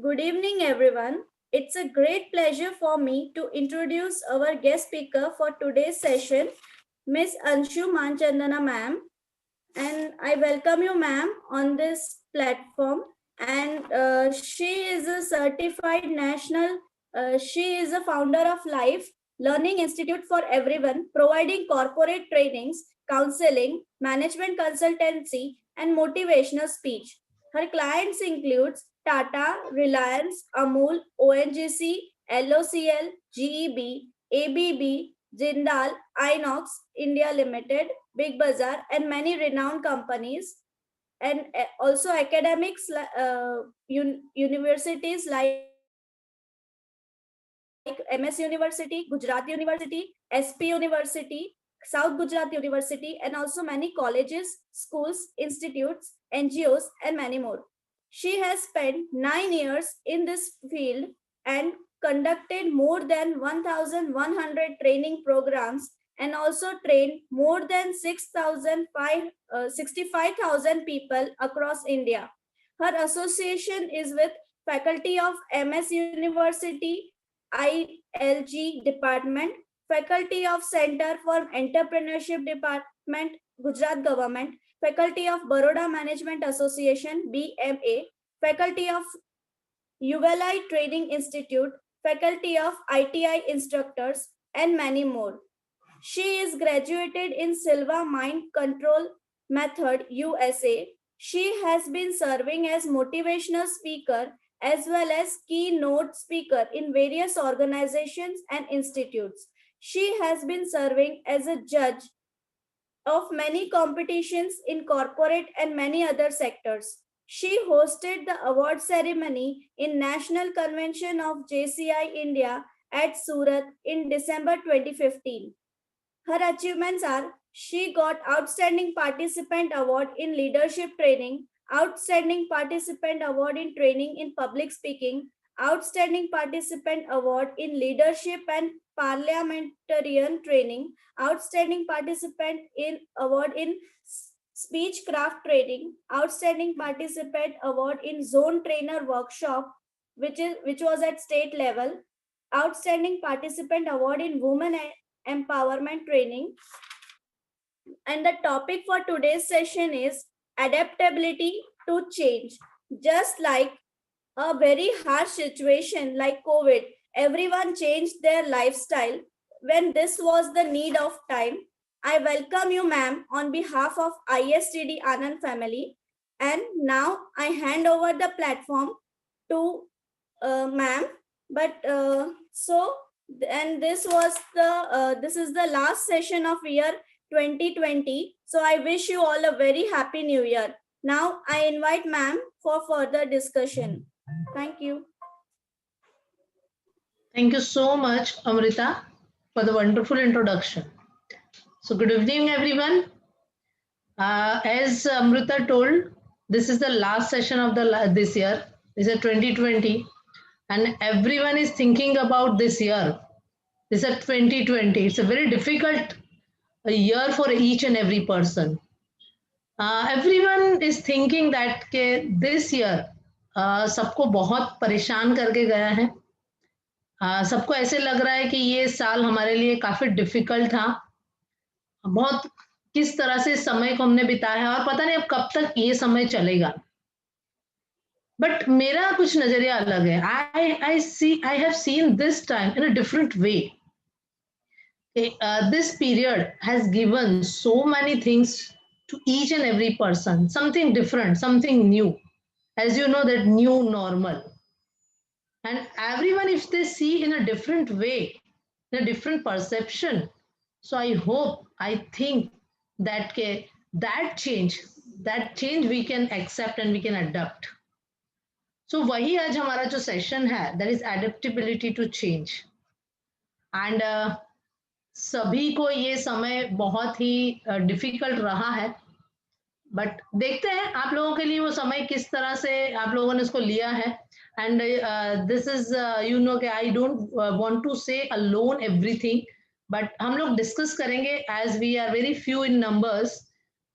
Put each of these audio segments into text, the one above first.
Good evening, everyone. It's a great pleasure for me to introduce our guest speaker for today's session, Miss Anshu Manchandana ma'am. And I welcome you, ma'am, on this platform. And she is a certified she is a founder of Life Learning Institute for Everyone, providing corporate trainings, counseling, management consultancy, and motivational speech. Her clients includes Tata, Reliance, Amul, ONGC, LOCL, GEB, ABB, Jindal, Inox, India Limited, Big Bazaar, and many renowned companies, and also academics, universities like MS University, Gujarat University, SP University, South Gujarat University, and also many colleges, schools, institutes, NGOs, and many more. She has spent 9 years in this field and conducted more than 1,100 training programs and also trained more than 65,000 people across India. Her association is with faculty of MS University, ILG department, faculty of Center for Entrepreneurship department, Gujarat government, faculty of Baroda Management Association, BMA, faculty of Yuvalai Training Institute, faculty of ITI instructors, and many more. She is graduated in Silva Mind Control Method, USA. She has been serving as motivational speaker as well as keynote speaker in various organizations and institutes. She has been serving as a judge of many competitions in corporate and many other sectors. She hosted the award ceremony in National Convention of JCI India at Surat in December 2015. Her achievements are she got Outstanding Participant Award in Leadership Training, Outstanding Participant Award in Training in Public Speaking, Outstanding Participant Award in Leadership and Parliamentarian Training, Outstanding Participant in Award in Speechcraft Training, Outstanding Participant Award in Zone Trainer Workshop, which was at state level, Outstanding Participant Award in Women Empowerment Training. And the topic for today's session is adaptability to change. Just like a very harsh situation like COVID, everyone changed their lifestyle when this was the need of time. I welcome you, ma'am, on behalf of ISTD Anand family. And now I hand over the platform to ma'am. But and this is the last session of year 2020. So I wish you all a very happy new year. Now I invite ma'am for further discussion. Thank you. Thank you so much, Amrita, for the wonderful introduction. So good evening, everyone. As Amrita told, this is the last session of this year. This is 2020, and everyone is thinking about this year. This is 2020. It's a very difficult year for each and every person. Everyone is thinking that this year सबको बहुत परेशान करके गया है. सबको ऐसे लग रहा है कि ये साल हमारे लिए काफी डिफिकल्ट था. बहुत किस तरह से समय को हमने बिताया है और पता नहीं अब कब तक ये समय चलेगा. बट मेरा कुछ नजरिया अलग है. I have seen this time in a different way. This period has given so many things to each and every person, something different, something new, as you know, that new normal. And everyone, if they see in a different way, in a different perception, so I hope, I think that that change we can accept and we can adapt. So वही आज हमारा जो session है, that is adaptability to change. And सभी को ये समय बहुत ही डिफिकल्ट रहा है, बट देखते हैं आप लोगों के लिए वो समय किस तरह से आप लोगों ने इसको लिया है. And this is you know कि I don't want to say alone everything, but हम लोग डिस्कस करेंगे as we are very few in numbers.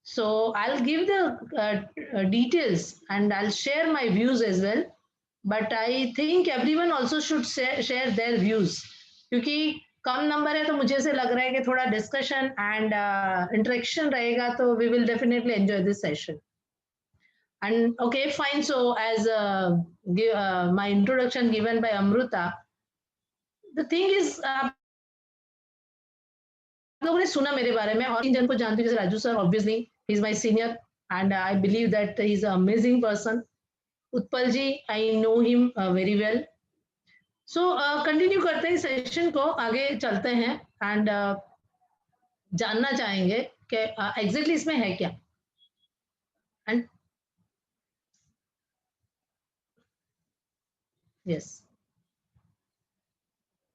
So I'll give the details and I'll share my views as well. But I think everyone also should share their views, क्योंकि कम number है तो मुझे से लग रहा है कि थोड़ा डिस्कशन एंड इंटरेक्शन रहेगा, तो we will definitely enjoy this session. And okay, fine. So as my introduction given by Amruta, the thing is, आप लोगों ने सुना मेरे बारे में, और 3 जन को जानती हूँ, जैसे Raju sir, obviously he is my senior and I believe that he is a amazing person. Utpal ji, I know him very well. So continue करते हैं सेशन को, आगे चलते हैं एंड जानना चाहेंगे कि एग्जैक्टली इसमें है क्या. And yes,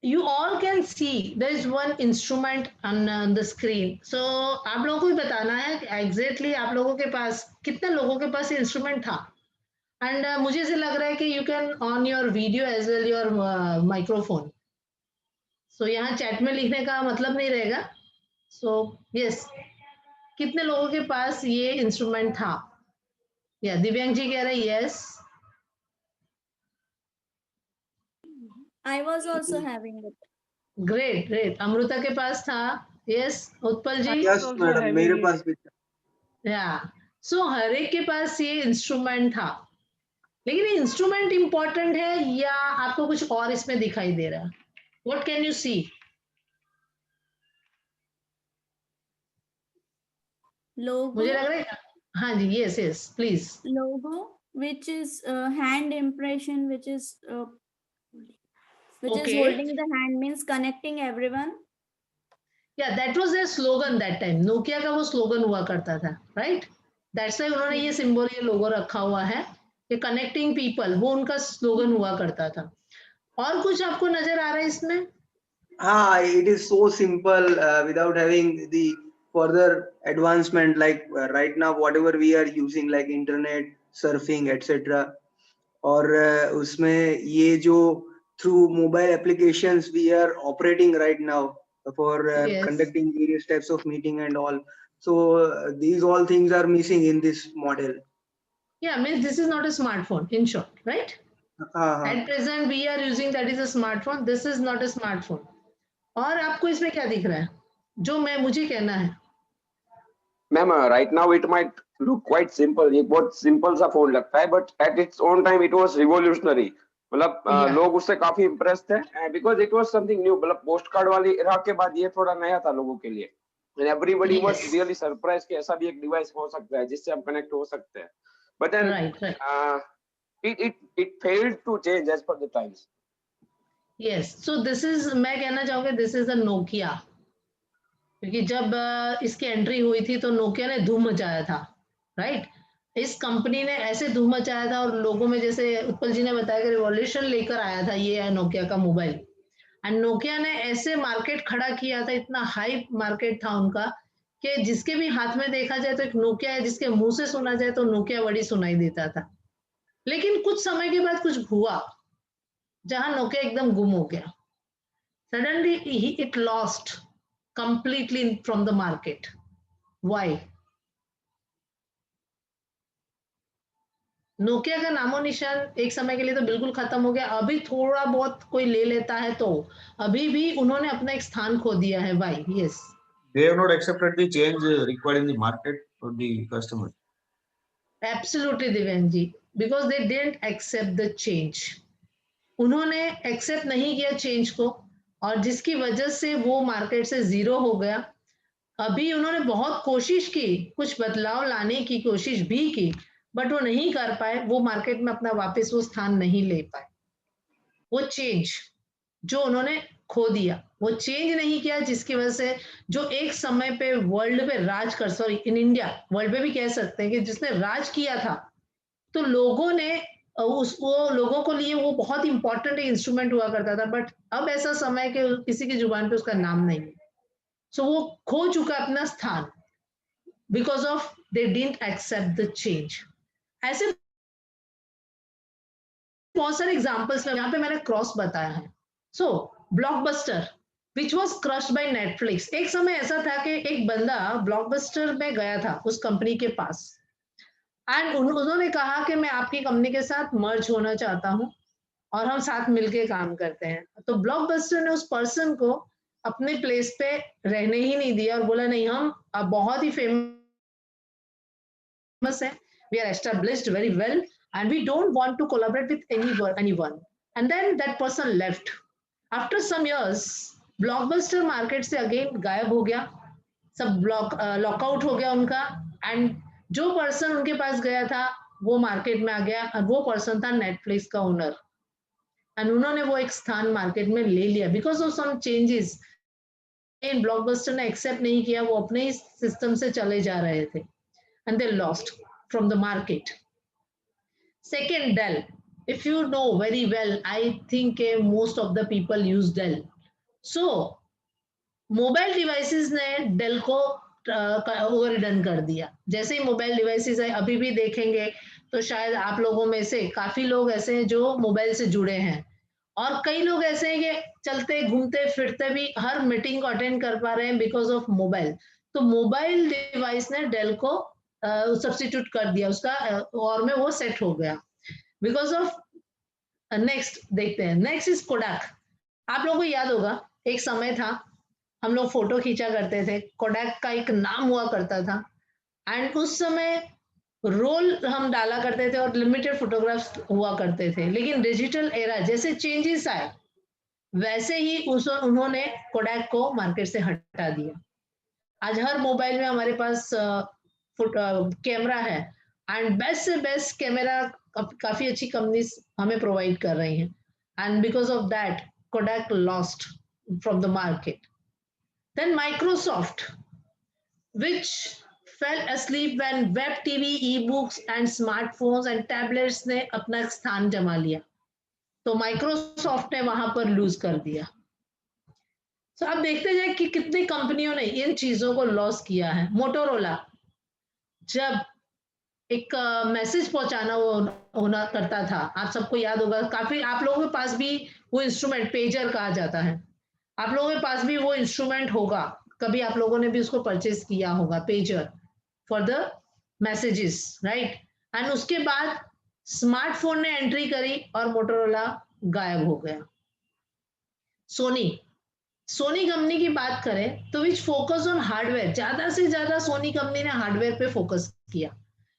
you all can see there is one instrument on the screen. So आप लोगों को भी बताना है कि exactly आप लोगों के पास, कितने लोगों के पास इंस्ट्रूमेंट था. एंड मुझे से लग रहा है कि you can on your video as well your microphone. So यहाँ चैट में लिखने का मतलब नहीं रहेगा. सो यस, कितने लोगों के पास ये इंस्ट्रूमेंट था. या दिव्यांग जी कह रहे हैं yes. I was also having it. Great great. Amrita के पास था. यस. उत्पल जी. यस मैडम, मेरे पास भी था. या सो हर एक के पास ये इंस्ट्रूमेंट था. लेकिन ये इंस्ट्रूमेंट इंपॉर्टेंट है या आपको कुछ और इसमें दिखाई दे रहा है? What can you see? Logo. मुझे लग रहा है, हाँ जी, yes yes please. Logo, which is hand impression, which is Okay. holding the hand, means connecting everyone. Yeah that was their slogan that time. Nokia का वो स्लोगन हुआ करता था, राइट? दैट्स व्हाई उन्होंने ये सिंबल, ये लोगो रखा हुआ है कि कनेक्टिंग पीपल, वो उनका स्लोगन हुआ करता था. और कुछ आपको नजर आ रहा है इसमें? हाँ, it is so simple without having the further advancement like right now whatever we are using like internet surfing etc. और उसमें ये जो through mobile applications we are operating right now for Yes. conducting various types of meeting and all. So these all things are missing in this model. Yeah, means this is not a smartphone in short, right? At present we are using that is a smartphone. This is not a smartphone. और आपको इसमें क्या दिख रहा है जो मुझे कहना है? Ma'am, right now it might look quite simple, ये बहुत सिंपल सा फोन लगता है, but at its own time it was revolutionary. मतलब लोग उससे काफी इम्प्रेस थे because it was something new. मतलब पोस्ट कार्ड वाली एरा के बाद ये थोड़ा नया था लोगों के लिए, and everybody was really surprise कि ऐसा भी एक डिवाइस हो सकता है जिससे हम कनेक्ट हो सकते हैं. But then it failed to change as per the times. Yes, so this is, मैं कहना चाहूँगा this is the Nokia, क्योंकि जब इसकी एंट्री हुई थी तो नोकिया ने धूम मचाया था, राइट? इस कंपनी ने ऐसे धूम मचाया था और लोगों में, जैसे उत्पल जी ने बताया कि रिवॉल्यूशन लेकर आया था ये नोकिया का मोबाइल. एंड नोकिया ने ऐसे मार्केट खड़ा किया था, इतना हाई मार्केट था उनका कि जिसके भी हाथ में देखा जाए तो एक नोकिया है, जिसके मुंह से सुना जाए तो नोकिया वर्ड ही सुनाई देता था. लेकिन कुछ समय के बाद कुछ हुआ जहां नोकिया एकदम गुम हो गया. Suddenly it lost completely from the market. Why? Nokia का नामो निशान एक समय के लिए तो बिल्कुल खत्म हो गया. अभी थोड़ा बहुत कोई ले लेता है तो अभी भी उन्होंने अपना एक स्थान खो दिया है. Why? Yes. They have not accepted the change required in the market for the customer. Absolutely, दिव्यांग जी, because they didn't accept the change. उन्होंने एक्सेप्ट नहीं किया चेंज को, और जिसकी वजह से वो मार्केट से जीरो हो गया. अभी उन्होंने बहुत कोशिश की, कुछ बदलाव लाने की कोशिश भी की, बट वो नहीं कर पाए. वो मार्केट में अपना वापस वो स्थान नहीं ले पाए. वो चेंज जो उन्होंने खो दिया, वो चेंज नहीं किया, जिसकी वजह से जो एक समय पे वर्ल्ड पे राज कर, सॉरी इन इंडिया वर्ल्ड पे भी कह सकते हैं कि जिसने राज किया था, तो लोगों ने वो लोगों को लिए वो बहुत इंपॉर्टेंट इंस्ट्रूमेंट हुआ करता था. बट अब ऐसा समय कि किसी की जुबान पे उसका नाम नहीं है. सो वो खो चुका अपना स्थान because of they didn't accept the change. ऐसे बहुत सारे एग्जांपल्स में यहाँ पे मैंने क्रॉस बताया है. So Blockbuster which was crushed by Netflix. एक समय ऐसा था कि एक बंदा ब्लॉकबस्टर में गया था उस कंपनी के पास, एंड उन्होंने कहा कि मैं आपकी कंपनी के साथ मर्ज होना चाहता हूं. और हम साथ मिलके काम करते हैं। तो ब्लॉकबस्टर ने उस पर्सन को अपने प्लेस पे रहने ही नहीं दिया और बोला नहीं, हम अब बहुत ही फेमस है, we are established very well and we don't want to collaborate with anyone. And then that person left. After some years, blockbuster market से अगेन गायब हो गया, सब लॉकआउट हो गया उनका, एंड जो पर्सन उनके पास गया था वो मार्केट में आ गया और वो पर्सन था नेटफ्लिक्स का ओनर, एंड उन्होंने वो एक स्थान मार्केट में ले लिया because of some changes. Blockbuster ने एक्सेप्ट नहीं किया, वो अपने ही सिस्टम से चले जा रहे थे, and they lost from the market. Second, Dell. If you know very well, I think most of the people use Dell. So, mobile devices ने डेल को ओवरडन कर दिया। जैसे ही मोबाइल डिवाइसेस है, अभी भी देखेंगे तो शायद आप लोगों में से काफी लोग ऐसे हैं जो मोबाइल से जुड़े हैं, और कई लोग ऐसे हैं कि चलते घूमते फिरते भी हर मीटिंग को अटेंड कर पा रहे हैं बिकॉज ऑफ मोबाइल। तो मोबाइल डिवाइस ने डेल को सब्स्टिट्यूट कर दिया, उसका और में वो सेट हो गया बिकॉज ऑफ। नेक्स्ट देखते हैं, नेक्स्ट इज कोडैक। आप लोगों को याद होगा एक समय था हम लोग फोटो खींचा करते थे, कोडैक का एक नाम हुआ करता था, एंड उस समय रोल हम डाला करते थे और लिमिटेड फोटोग्राफ्स हुआ करते थे। लेकिन डिजिटल एरा जैसे चेंजेस आए वैसे ही उन्होंने कोडैक को मार्केट से हटा दिया। आज हर मोबाइल में हमारे पास कैमरा है, एंड बेस्ट से बेस्ट कैमरा काफी अच्छी कंपनीज हमें प्रोवाइड कर रही हैं, and because of that Kodak lost from the market. Then Microsoft, which fell asleep when web TV, e-books and smartphones and tablets ने अपना स्थान जमा लिया, तो माइक्रोसॉफ्ट ने वहां पर लूज कर दिया। तो अब देखते जाए कि कितनी कंपनियों ने इन चीजों को लॉस किया है। मोटोरोला जब एक मैसेज पहुंचाना होना करता था, आप सबको याद होगा, काफी आप लोगों के पास भी वो इंस्ट्रूमेंट पेजर कहा जाता है, आप लोगों के पास भी वो इंस्ट्रूमेंट होगा, कभी आप लोगों ने भी उसको परचेज किया होगा, pager for the messages, right. And उसके बाद स्मार्टफोन ने एंट्री करी और मोटोरोला गायब हो गया। सोनी कंपनी की बात करें तो विच फोकस ऑन हार्डवेयर, ज्यादा से ज्यादा सोनी कंपनी ने हार्डवेयर पे फोकस किया।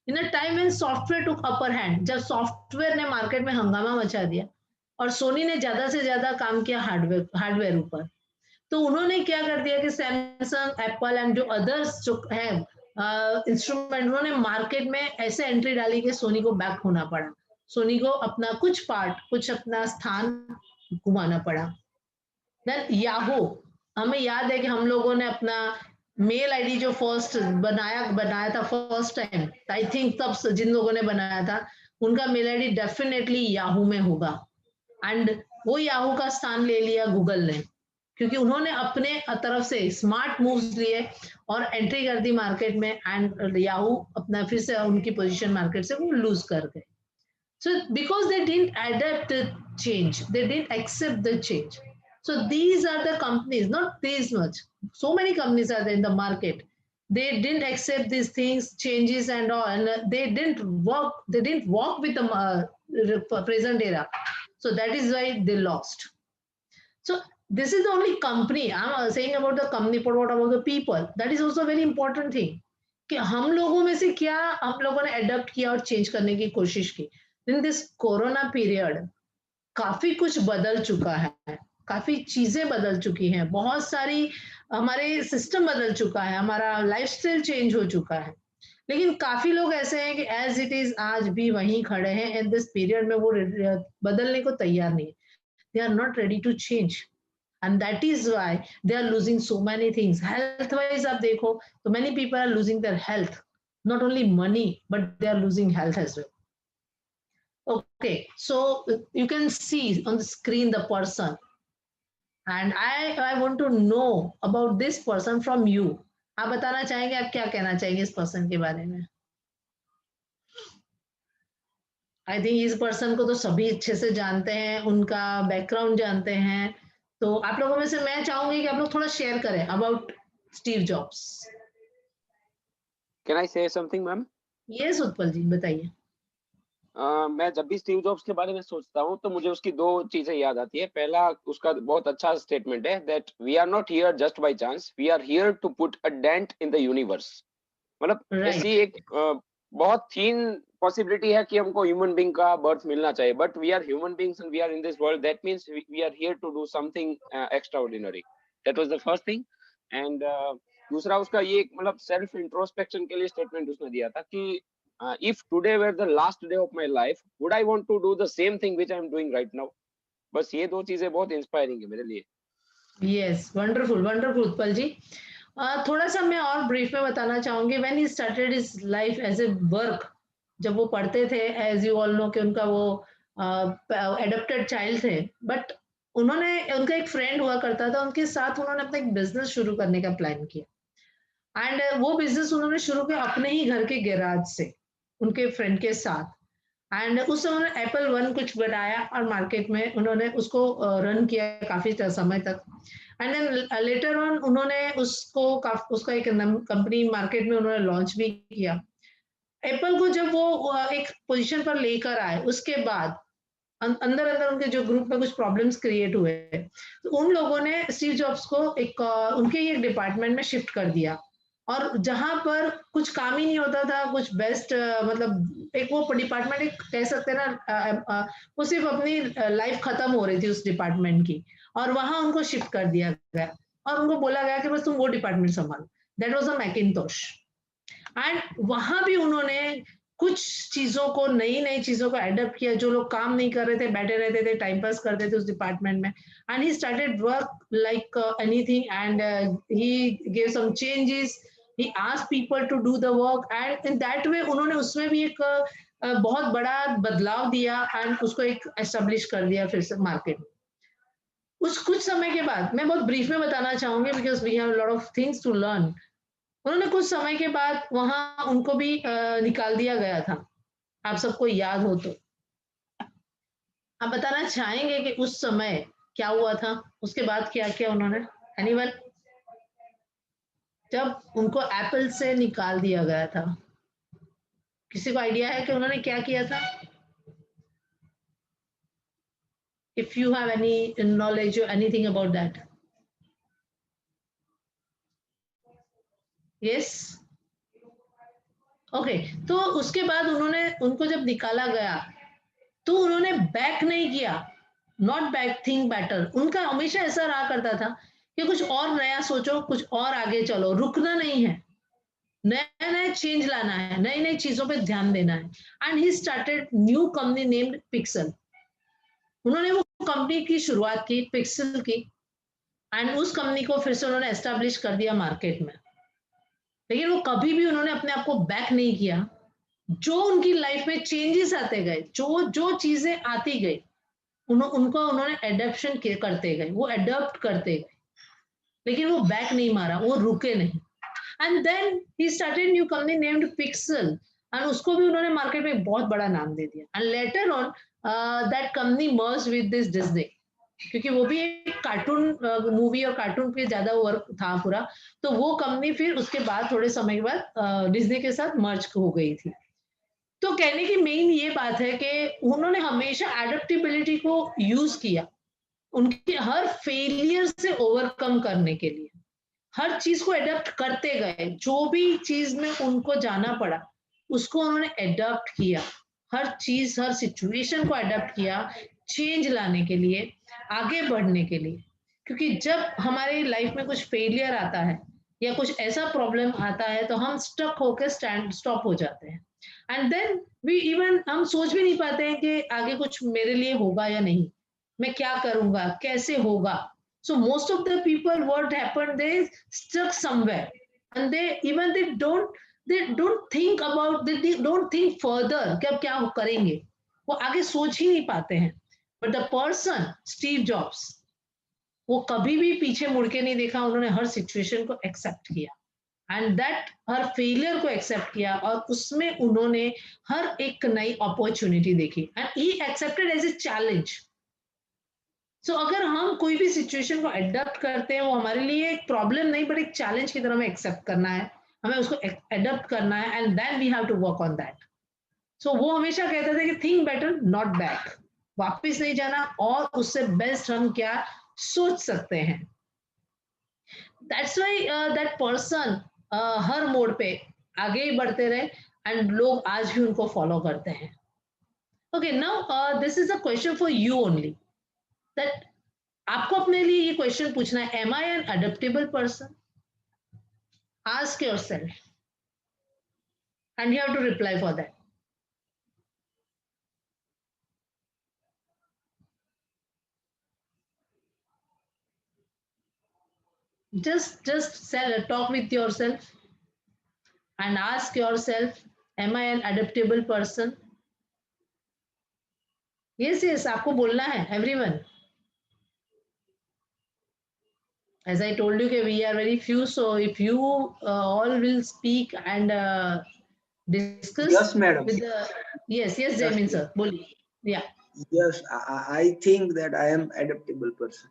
In a time when software took upper hand, जब सॉफ्टवेयर ने मार्केट में हंगामा मचा दिया और सोनी ने ज्यादा से ज्यादा काम किया हार्डवेयर ऊपर, तो उन्होंने क्या कर दिया कि सैमसंग, एप्पल एंड जो अदर्स जो है इंस्ट्रूमेंट, उन्होंने मार्केट में ऐसे एंट्री डाली कि सोनी को बैक होना पड़ा, सोनी को अपना कुछ अपना स्थान घुमाना पड़ा। देन याहू, हमें याद है कि हम लोगों ने अपना मेल आईडी जो फर्स्ट बनाया था फर्स्ट टाइम, आई थिंक तब जिन लोगों ने बनाया था उनका मेल आईडी डेफिनेटली याहू में होगा, एंड वो याहू का स्थान ले लिया गूगल ने, क्योंकि उन्होंने अपने तरफ से स्मार्ट मूव्स लिए और एंट्री कर दी मार्केट में, एंड याहू अपना फिर से उनकी पोजीशन मार्केट से वो लूज कर गए। So because they didn't adapt the change, they didn't accept the change. So these are the companies, not these much. So many companies are there in the market. They didn't accept these things, changes and all, and they didn't walk with the present era. So that is why they lost. So this is the only company I'm saying about the company, but what about the people? That is also a very important thing. कि हम लोगों में से क्या हम लोगों ने adopt किया और चेंज करने की कोशिश की। इन दिस कोरोना पीरियड काफी कुछ बदल चुका है, काफी चीजें बदल चुकी हैं, बहुत सारी हमारे सिस्टम बदल चुका है, हमारा लाइफस्टाइल चेंज हो चुका है, लेकिन काफी लोग ऐसे हैं कि एज इट इज आज भी वहीं खड़े हैं। इन दिस पीरियड में वो बदलने को तैयार नहीं है, they are not ready to change, and that is why they are losing so many things. Health wise आप देखो तो many people are losing their health, not only money but they are losing health as well. Okay, so you can see on the screen the person, and I want to know about this person from you. आप बताना चाहेंगे, आप क्या कहना चाहेंगे इस person के बारे में? आई थिंक इस पर्सन को तो सभी अच्छे से जानते हैं, उनका बैकग्राउंड जानते हैं, तो आप लोगों में से मैं चाहूंगी कि आप लोग थोड़ा शेयर करें about Steve Jobs. Can I say something, ma'am? Yes Utpal ji बताइए। मैं जब भी स्टीव जॉब्स के बारे में सोचता हूँ तो मुझे उसकी दो चीजें याद आती है। पहला, उसका बहुत अच्छा स्टेटमेंट है that we are not here just by chance, we are here to put a dent in the universe. मतलब ऐसी एक बहुत थीन पॉसिबिलिटी है कि हमको ह्यूमन बीइंग का बर्थ मिलना चाहिए, but we are human beings and we are in this world, that means we are here to do something extraordinary. That was the first thing. And दूसरा उसका ये मतलब सेल्फ इंट्रोस्पेक्शन के लिए statement उसने दिया था कि if today were the last day of my life, would I want to do the same thing which I am doing right now? बस ये दो चीजें बहुत इंस्पायरिंग है मेरे लिए। Yes, wonderful wonderful Utpal ji. थोड़ा सा मैं और ब्रीफ में बताना चाहूंगी। When he started his life as a work, जब वो पढ़ते थे, एज यू ऑल नो कि उनका वो एडॉप्टेड चाइल्ड थे, बट उन्होंने, उनका एक फ्रेंड हुआ करता था, उनके साथ उन्होंने अपना एक बिजनेस शुरू करने का प्लान किया। एंड वो बिजनेस उन्होंने शुरू किया अपने ही घर के गैराज से, उनके फ्रेंड के साथ। एंड उस समय उन्होंने एप्पल वन कुछ बनाया और मार्केट में उन्होंने उसको रन किया काफी समय तक। एंड देन लेटर ऑन उन्होंने उसको उसका एक कंपनी मार्केट में उन्होंने लॉन्च भी किया। एप्पल को जब वो एक पोजीशन पर लेकर आए, उसके बाद अंदर अंदर उनके जो ग्रुप में कुछ प्रॉब्लम्स क्रिएट हुए, तो उन लोगों ने स्टीव जॉब्स को एक उनके ही एक डिपार्टमेंट में शिफ्ट कर दिया, और जहां पर कुछ काम ही नहीं होता था, कुछ बेस्ट मतलब एक वो डिपार्टमेंट एक कह सकते हैं ना, वो सिर्फ अपनी लाइफ खत्म हो रही थी उस डिपार्टमेंट की, और वहां उनको शिफ्ट कर दिया गया और उनको बोला गया कि बस तुम वो डिपार्टमेंट संभालो। That was a Macintosh. And वहां भी उन्होंने कुछ चीजों को, नई नई चीजों को एडप्ट किया। जो लोग काम नहीं कर रहे थे, बैठे रहते थे, टाइम पास करते थे उस डिपार्टमेंट में, and he started work like anything, and he gave some changes, he asked people to do the work, and in that way उन्होंने उसमें भी एक बहुत बड़ा बदलाव दिया एंड उसको एक एस्टेब्लिश कर दिया फिर से मार्केट में। उस कुछ समय के बाद, मैं बहुत ब्रीफ में बताना चाहूंगी because we have lot of things to learn. उन्होंने कुछ समय के बाद वहां उनको भी निकाल दिया गया था, आप सबको याद हो तो। आप बताना चाहेंगे कि उस समय क्या हुआ था, उसके बाद क्या किया उन्होंने? एनीवन? जब उनको एप्पल से निकाल दिया गया था, किसी को आइडिया है कि उन्होंने क्या किया था? If you have any knowledge और anything about that. Yes, okay. तो उसके बाद उन्होंने, उनको जब निकाला गया तो उन्होंने बैक नहीं किया, नॉट बैक, थिंक बेटर। उनका हमेशा ऐसा रहा करता था कि कुछ और नया सोचो, कुछ और आगे चलो, रुकना नहीं है, नया नया चेंज लाना है, नई नई चीजों पे ध्यान देना है। And he started new company named pixel. उन्होंने वो कंपनी की शुरुआत की, पिक्सल की, एंड उस कंपनी को फिर से उन्होंने एस्टेब्लिश कर दिया मार्केट में। लेकिन वो कभी भी उन्होंने अपने आप को बैक नहीं किया। जो उनकी लाइफ में चेंजेस आते गए, जो जो चीजें आती गई, उनको उन्होंने एडेप्शन करते गए, वो एडॉप्ट करते गए, लेकिन वो बैक नहीं मारा, वो रुके नहीं। And then he started new company named Pixel, एंड उसको भी उन्होंने मार्केट में बहुत बड़ा नाम दे दिया। And later on that company merge with this Disney, क्योंकि वो भी एक कार्टून मूवी और कार्टून पे ज्यादा वर्क था पूरा, तो वो कंपनी फिर उसके बाद थोड़े समय के बाद डिज्नी के साथ मर्ज हो गई थी। तो कहने की मेन ये बात है कि उन्होंने हमेशा एडेप्टेबिलिटी को यूज किया, उनके हर फेलियर से ओवरकम करने के लिए हर चीज को एडप्ट करते गए। जो भी चीज में उनको जाना पड़ा उसको उन्होंने एडप्ट किया, हर चीज, हर सिचुएशन को एडप्ट किया, चेंज लाने के लिए, आगे बढ़ने के लिए। क्योंकि जब हमारे लाइफ में कुछ फेलियर आता है या कुछ ऐसा प्रॉब्लम आता है तो हम स्टक होकर स्टॉप हो जाते हैं, एंड देन वी इवन, हम सोच भी नहीं पाते हैं कि आगे कुछ मेरे लिए होगा या नहीं, मैं क्या करूंगा, कैसे होगा। So most of the people, what happened, they stuck somewhere, and they don't think about, they don't think further कि अब क्या करेंगे, वो आगे सोच ही नहीं पाते हैं। But the person Steve Jobs, वो कभी भी पीछे मुड़ के नहीं देखा, उन्होंने हर सिचुएशन को एक्सेप्ट किया, एंड दैट हर फेलियर को एक्सेप्ट किया, और उसमें उन्होंने हर एक नई अपॉर्चुनिटी देखी, and he accepted as a challenge. So अगर हम कोई भी सिचुएशन को एडप्ट करते हैं, वो हमारे लिए एक प्रॉब्लम नहीं बट एक चैलेंज की तरह हमें एक्सेप्ट करना है, हमें उसको एडप्ट करना है, and then we have to work on that. So वो हमेशा कहते थे कि थिंक बेटर नॉट बैक, वापस नहीं जाना और उससे बेस्ट हम क्या सोच सकते हैं. That's why that person her mode पे आगे ही बढ़ते रहे एंड लोग आज भी उनको फॉलो करते हैं. Okay, now this is a question for you only, that आपको अपने लिए ये क्वेश्चन पूछना है, am I an adaptable person? Ask yourself and you have to reply for that. Just talk with yourself and ask yourself, am I an adaptable person? Yes, आपको बोलना है, everyone. As I told you, we are very few, so if you all will speak and discuss Yes, madam. with the yes, Jaimin sir, बोलिए. Yeah. Yes, I think that I am adaptable person.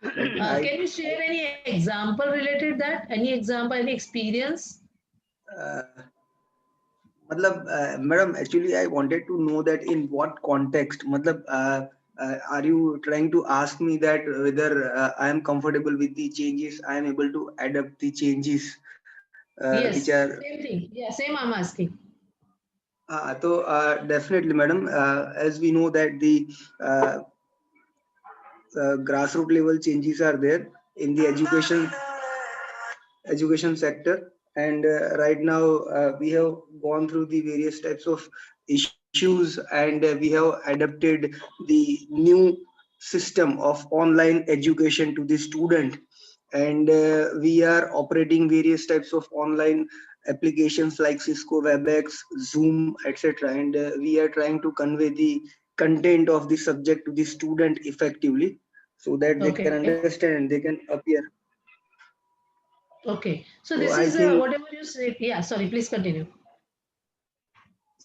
Like Can you share any example related that? Any example, any experience? Madam, actually, I wanted to know that in what context. Are you trying to ask me that whether I am comfortable with the changes, I am able to adapt the changes, Yes, which are same thing. Yeah, same I'm asking. definitely, madam. As we know that the uh, grassroots level changes are there in the education sector, and right now we have gone through the various types of issues, and we have adapted the new system of online education to the student, and we are operating various types of online applications like Cisco WebEx, Zoom, etc., and we are trying to convey the content of the subject to the student effectively so that they can Okay. understand and they can appear. Okay. So So this I is think, whatever you said. Yeah, sorry, please continue.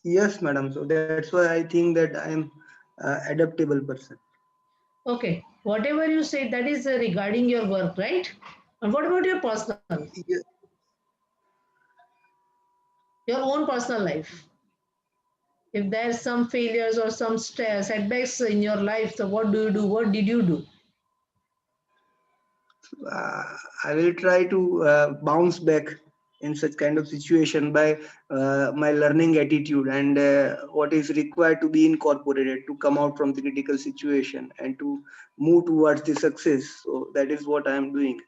yes, madam. So that's why I think that I am adaptable person. Okay. Whatever you said, that is regarding your work, right? And what about your personal, Ye- your own personal life? If there's some failures or some setbacks in your life, so what do you do? What did you do? uh, I will try to bounce back in such kind of situation by my learning attitude and what is required to be incorporated to come out from the critical situation and to move towards the success. So that is what I am doing.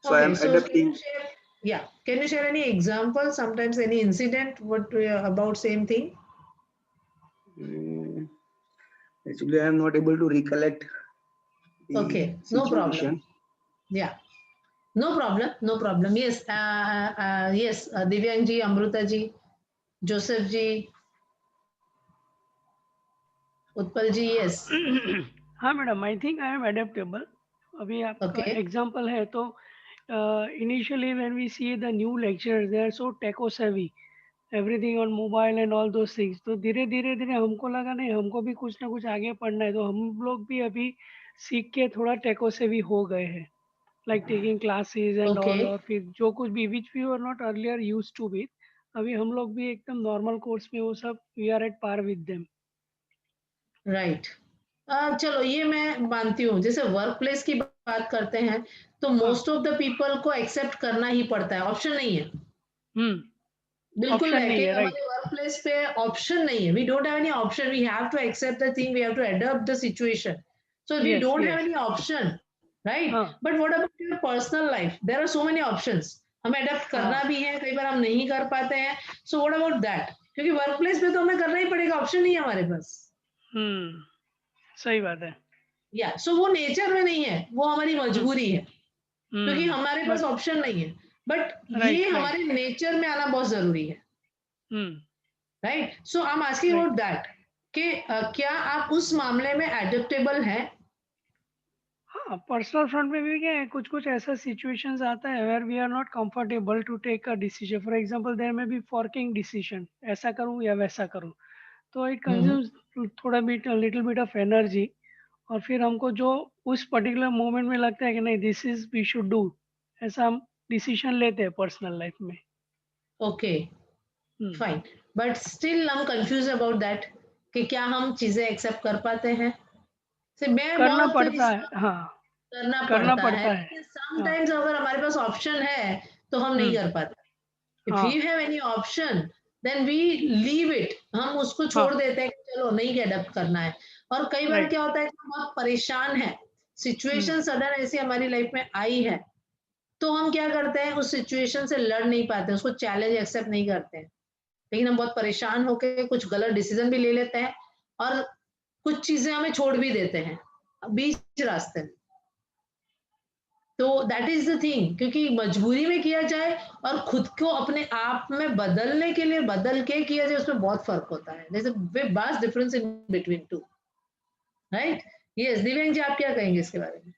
So I Okay, am so can you adapting. share? Yeah, can you share any example? Sometimes any incident? What about same thing? Mm, Actually, I am not able to recollect the Okay, no problem. situation. Yeah. No problem, no problem. Yes, yes, Divyang ji, Amruta ji, Joseph ji, Utpal ji, yes. हाँ madam, I think I am adaptable. अभी आपका Okay, example है तो initially when we see the new lectures they are so टेको savvy, everything on mobile and all those things. तो धीरे धीरे धीरे हमको लगा नहीं, हमको भी कुछ ना कुछ आगे पढ़ना है, तो हम लोग भी अभी सीख के थोड़ा टेको सेवी हो गए हैं, like taking classes and all. okay, और फिर जो कुछ भी which we were not earlier used to with, अभी हम लोग भी एकदम नॉर्मल कोर्स में वो सब we are at par with them. right. चलो ये मैं मानती हूँ, जैसे वर्क प्लेस की बात करते हैं तो हाँ. मोस्ट ऑफ द पीपल को एक्सेप्ट करना ही पड़ता है, ऑप्शन नहीं है. बिल्कुल ऑप्शन है नहीं कि है, राइट. हमारे वर्क प्लेस पे ऑप्शन नहीं है. We don't have any option, we have to accept the thing, we have to adopt the situation. So we yes, don't have yes. Any option, right? हाँ, but what about your personal life? There are so many options. हमें adopt करना हाँ. भी है, कई बार हम नहीं कर पाते हैं. So what about that? क्योंकि वर्क प्लेस पे तो हमें करना ही पड़ेगा, ऑप्शन नहीं है हमारे पास. सही बात है. या सो वो नेचर में नहीं है, वो हमारी मजबूरी है, क्योंकि हमारे पास बट ऑप्शन नहीं है. बट राइट, ये राइट. हमारे नेचर में आना बहुत जरूरी है, right? So I am asking right. About that कि क्या आप उस मामले में एडेप्टेबल हैं? हाँ, पर्सनल फ्रंट में भी क्या है, कुछ कुछ ऐसा सिचुएशंस आता है where we are not comfortable to take a decision. For example there may be forking decision, ऐसा करूँ या वैसा करूँ, तो इट कंज्यूम्स थोड़ा bit little bit of energy. और फिर हमको जो उस पर्टिकुलर मोमेंट में लगता है कि नहीं this is we should do, ऐसा हम डिसीजन लेते हैं पर्सनल लाइफ में. Okay, fine. बट स्टिल हम कंफ्यूज अबाउट दैट कि क्या हम चीजें एक्सेप्ट कर पाते हैं. से मैं करना बहुत पड़ता है, हाँ करना करना पड़ता है, पड़ता है, लेकिन हाँ समटाइम्स अगर हमारे पास ऑप्शन है तो हम नहीं कर पाते. इफ हाँ you have any option then we leave it, हम उसको हाँ छोड़ देते हैं कि चलो नहीं अडेप्ट करना है. और कई बार राइट, क्या होता है कि हम बहुत परेशान है, सिचुएशन सडन ऐसी हमारी लाइफ में आई है, तो हम क्या करते हैं, उस सिचुएशन से लड़ नहीं पाते, उसको चैलेंज एक्सेप्ट नहीं करते हैं, लेकिन हम बहुत परेशान होकर कुछ गलत डिसीजन भी ले लेते हैं और कुछ चीजें हमें छोड़ भी देते हैं बीच रास्ते में. तो दैट इज द थिंग, क्योंकि मजबूरी में किया जाए और खुद को अपने आप में बदलने के लिए बदल के किया जाए, उसमें बहुत फर्क होता है. There is a vast difference in between two, right. Yes Divyang ji, आप क्या कहेंगे इसके बारे में?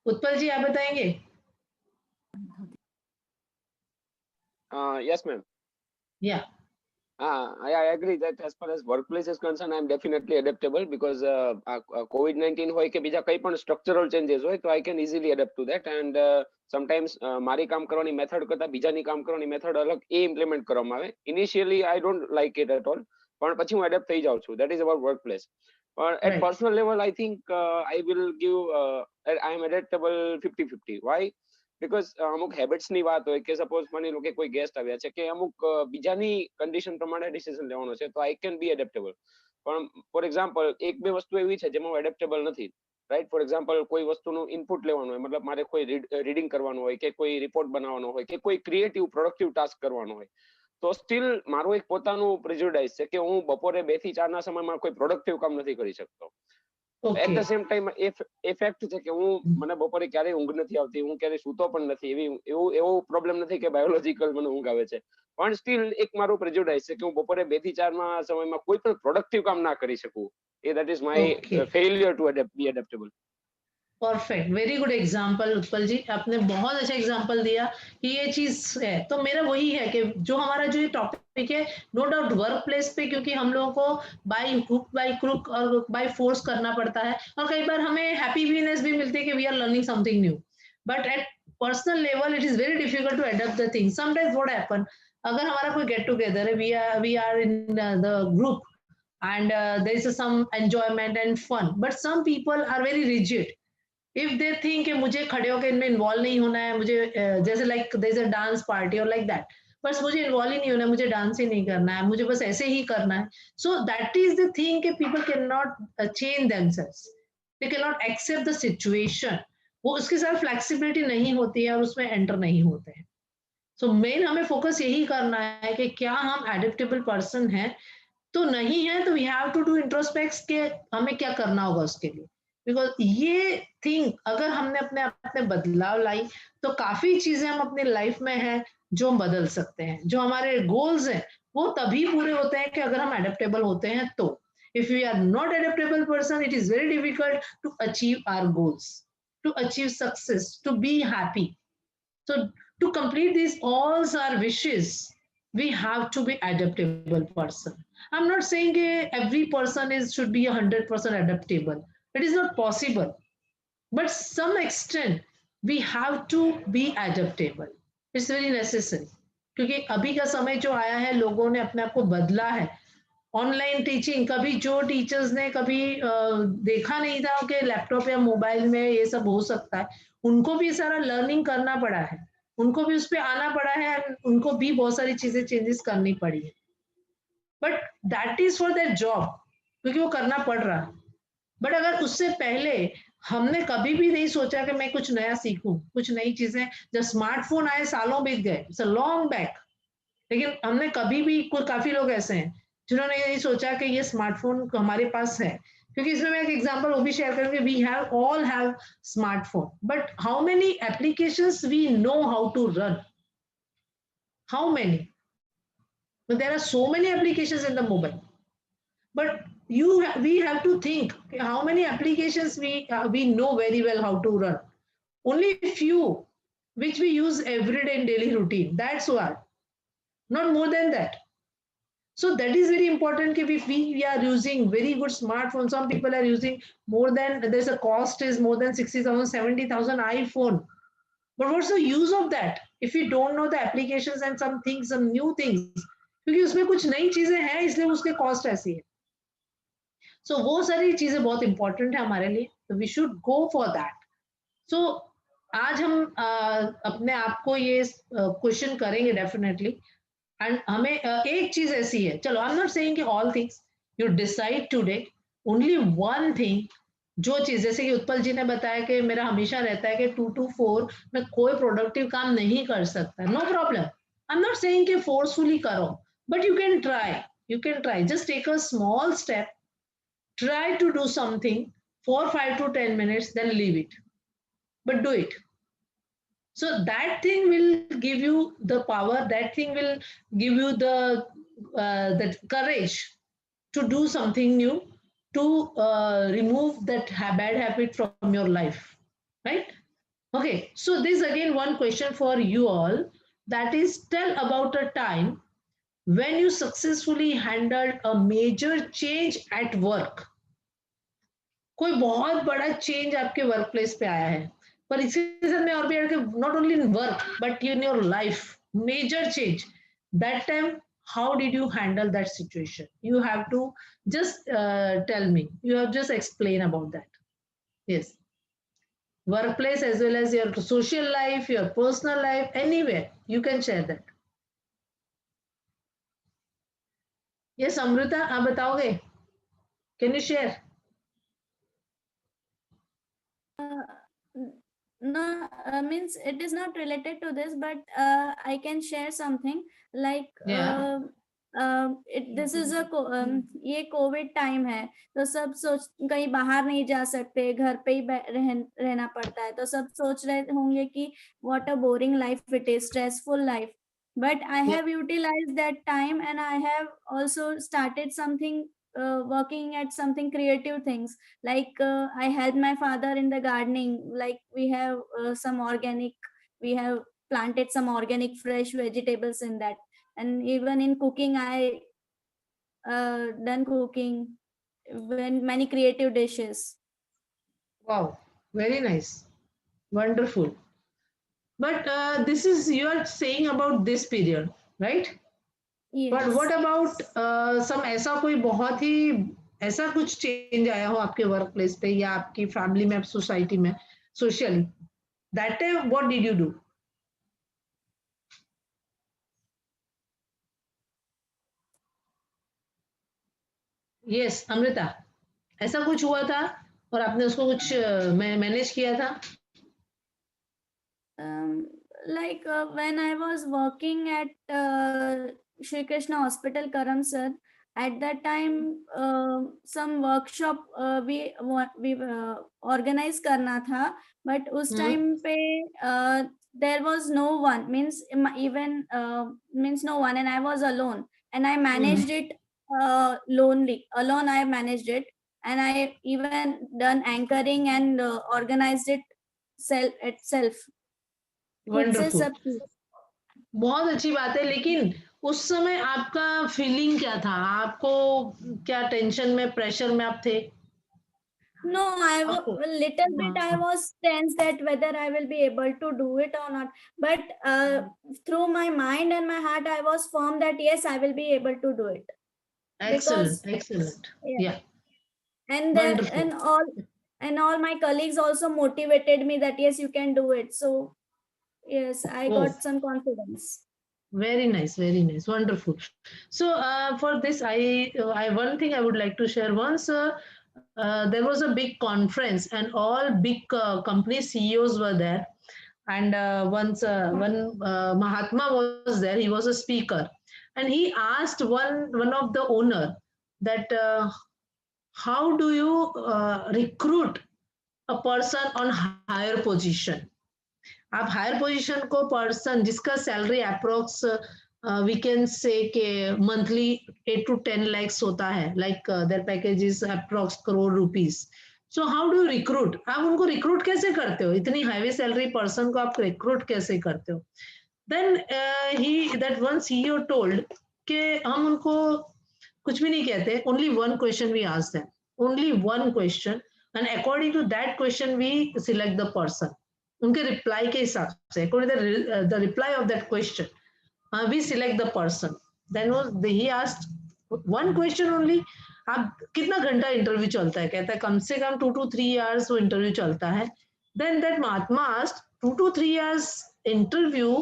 उत्पल जी, आप बताएंगे? Yes, ma'am. या I agree that as far as workplace is concerned, I'm definitely adaptable because COVID-19 હોય કે બીજા કઈ પણ structural changes હોય તો I can easily adapt to that and sometimes મારી કામ કરવાની method કરતા બીજાની કામ કરવાની method અલગ એ implement કરવામાં આવે. Initially I don't like it at all, પણ પછી હું adapt થઈ જાઉં છું. That is about workplace. But at Right. personal level, I think I will give I am adaptable 50-50. Why? Because અમુક હેબિટ્સ ની વાત હોય કે સપોઝ માની લો કે કોઈ ગેસ્ટ આવ્યા છે કે અમુક બીજાની કન્ડિશન પ્રમાણે ડિસિઝન લેવાનો છે તો આઈ કેન બી એડેપ્ટેબલ. પણ ફોર એક્ઝામ્પલ એક બે વસ્તુ એવી છે જેમાં હું એડેપ્ટેબલ નથી, રાઈટ. ફોર એક્ઝામ્પલ કોઈ વસ્તુનું ઇનપુટ લેવાનું હોય, મતલબ મારે કોઈ રીડિંગ કરવાનું હોય કે કોઈ રિપોર્ટ બનાવવાનો હોય કે કોઈ ક્રિએટિવ પ્રોડક્ટિવ ટાસ્ક કરવાનો હોય, તો સ્ટીલ મારું એક પોતાનું પ્રેજ્યુડાઇઝ છે કે હું બપોરે 2 થી 4 ના સમયમાં કોઈ પ્રોડક્ટિવ કામ નથી કરી શકતો. એટ ધ સેમ ટાઈમ એ ફેક્ટ છે કે હું મને બપોરે ક્યારેય ઊંઘ નથી આવતી, હું ક્યારેય સૂતો પણ નથી, એવો પ્રોબ્લેમ નથી કે બાયોલોજીકલ મને ઊંઘ આવે છે, પણ સ્ટીલ એક મારું પ્રેજ્યુડાઇઝ છે કે હું બપોરે 2 થી 4 ના સમયમાં કોઈ પણ પ્રોડક્ટિવ કામ ના કરી શકું. That is my failure to be adaptable. Perfect, very good example Utpal ji, आपने बहुत अच्छा एग्जाम्पल दिया कि ये चीज है. तो मेरा वही है कि जो हमारा जो ये टॉपिक है, नो डाउट वर्क प्लेस पे, क्योंकि हम लोगों को बाय हुक बाय क्रुक और बाय फोर्स करना पड़ता है, और कई बार हमें हैप्पीनेस भी मिलती है कि we are learning something new. But at personal level it is very difficult to adopt the thing. Sometimes what happen, अगर हमारा कोई गेट टुगेदर है, we are in the group and there is some enjoyment and fun, but some people are very rigid. If they think कि मुझे खड़े होकर इनमें involve नहीं होना है, मुझे जैसे like there is a dance party और लाइक दैट, बस मुझे इन्वॉल्व ही नहीं होना है, मुझे डांस ही नहीं करना है, मुझे बस ऐसे ही करना है. So that is the thing कि people can not change themselves, they can not accept the situation. वो उसके साथ फ्लेक्सिबिलिटी नहीं होती है और उसमें एंटर नहीं होते हैं. सो मेन हमें फोकस यही करना है कि क्या हम एडेप्टेबल पर्सन हैं, तो नहीं है तो we have to do introspect के हमें क्या करना होगा उसके लिए. बिकॉज ये थिंग अगर हमने अपने आप में बदलाव लाई तो काफी चीजें हम अपनी लाइफ में है जो हम बदल सकते हैं. जो हमारे गोल्स हैं वो तभी पूरे होते हैं कि अगर हम एडेप्टेबल होते हैं तो. If we are not adaptable person, it is very difficult to achieve our goals, to achieve success, to be happy. So to complete these all our wishes, we have to be adaptable person. I'm not saying every person should be 100% adaptable. It is not possible. But some extent, we have to be adaptable. It's very necessary. क्योंकि अभी का समय जो आया है, लोगों ने अपने आप को बदला है. ऑनलाइन टीचिंग, कभी जो टीचर्स ने कभी देखा नहीं था कि लैपटॉप या मोबाइल में ये सब हो सकता है, उनको भी सारा लर्निंग करना पड़ा है, उनको भी उस पर आना पड़ा है, उनको भी बहुत सारी चीजें चेंजेस करनी पड़ी है. But that is for their job, क्योंकि वो करना पड़ रहा है. बट अगर उससे पहले हमने कभी भी नहीं सोचा कि मैं कुछ नया सीखूं, कुछ नई चीजें, जब स्मार्टफोन आए सालों बीत गए, इट्स अ लॉन्ग बैक, लेकिन हमने कभी भी, कोई काफी लोग ऐसे हैं जिन्होंने ये सोचा कि ये स्मार्टफोन हमारे पास है. क्योंकि इसमें मैं एक एग्जांपल वो भी शेयर करूंगी. We have all have smartphone, but how many applications we know how to run? How many? But there are so many applications in the mobile, but we have to think how many applications we know very well how to run. Only few which we use every day in daily routine, that's what, not more than that. So that is very important. If we are using very good smartphone, some people are using more than, there's a cost is more than 60,000, 70,000 iPhone. But what's the use of that if you don't know the applications and some things, some new things? क्योंकि उसमें कुछ नई चीजें हैं इसलिए उसके cost ऐसी है. So वो सारी चीजें बहुत इंपॉर्टेंट है हमारे लिए. So we should go for that. So आज हम अपने आप को ये क्वेश्चन करेंगे डेफिनेटली. एंड हमें एक चीज ऐसी है, चलो आई एम नॉट सेइंग कि all things, you decide today only one thing. जो चीज जैसे कि उत्पल जी ने बताया कि मेरा हमेशा रहता है कि 2 to 4 मैं कोई प्रोडक्टिव काम नहीं कर सकता. No problem, I am not saying कि फोर्सफुली करो, but you can try, just take a small step, try to do something for 5 to 10 minutes, then leave it, but do it. So that thing will give you the power, that thing will give you the that courage to do something new, to remove that bad habit from your life, right? Okay, so this again one question for you all, that is, tell about a time when you successfully handled a major change at work. कोई बहुत बड़ा change आपके work place पे आया है, पर इसके साथ में और भी है कि not only in work but in your life, major change. That time how did you handle that situation? You have to just tell me, you have just explain about that. Yes, workplace as well as your social life, your personal life, anywhere you can share that. Yes, Amrita, आप बताओगे? Can you share? No, means it is not related to this, but I can share something like Yeah. this is a ये Covid time है, तो सब सोच कहीं बाहर नहीं जा सकते, घर पे ही रहना पड़ता है, तो सब सोच रहे होंगे कि what a boring life it is, stressful life. But I have utilized that time and I have also started something, working at something creative things, like I helped my father in the gardening, like we have we have planted some organic fresh vegetables in that, and even in cooking I done cooking when many creative dishes. Wow, very nice, wonderful. But this is, you are saying about this period, right? Yes. But what about some ऐसा कोई बहुत ही ऐसा कुछ change आया हो आपके work place पे या आपकी फैमिली में, सोसाइटी में, socially, that time what did you do? Yes Amrita, ऐसा कुछ हुआ था और आपने उसको कुछ मैनेज किया था? Like when I was working at Shri Krishna Hospital, Karamsad, at that time some workshop we organize करना था, but उस time पे there was no one, means even means no one, and I was alone, and I managed it alone I managed it, and I even done anchoring and organized it itself. Wonderful, बहुत अच्छी बात है. लेकिन उस समय आपका feeling क्या था? आपको क्या टेंशन में, प्रेशर में आप थे? No, I was little bit. I was tense that whether I will be able to do it or not. But through my mind and my heart, I was firm that yes, I will be able to do it. Excellent, excellent. Yeah. And then and all my colleagues also motivated me that yes, you can do it. So yes, I got some confidence. Very nice, wonderful. So for this, I one thing I would like to share. Once there was a big conference and all big company CEOs were there, and once one Mahatma was there. He was a speaker, and he asked one of the owner that how do you recruit a person on higher position? आप higher position को person जिसका salary approx we can say के monthly 8 to 10 lakhs होता है, like their package is approx crore rupees. So how do recruit? आप उनको recruit कैसे करते हो? इतनी हाईवे सैलरी पर्सन को आप रिक्रूट कैसे करते हो? Then he that one CEO told कि हम उनको कुछ भी नहीं कहते, only one question we ask them, only one question, and according to that question we select the person. उनके reply के हिसाब से, according to the reply of that question, we select the person. Then he asked one question only. आप कितना घंटा interview चलता है? कहता है कम से कम 2 to 3 hours वो इंटरव्यू चलता है. Then that Mahatma asked 2 to 3 hours interview,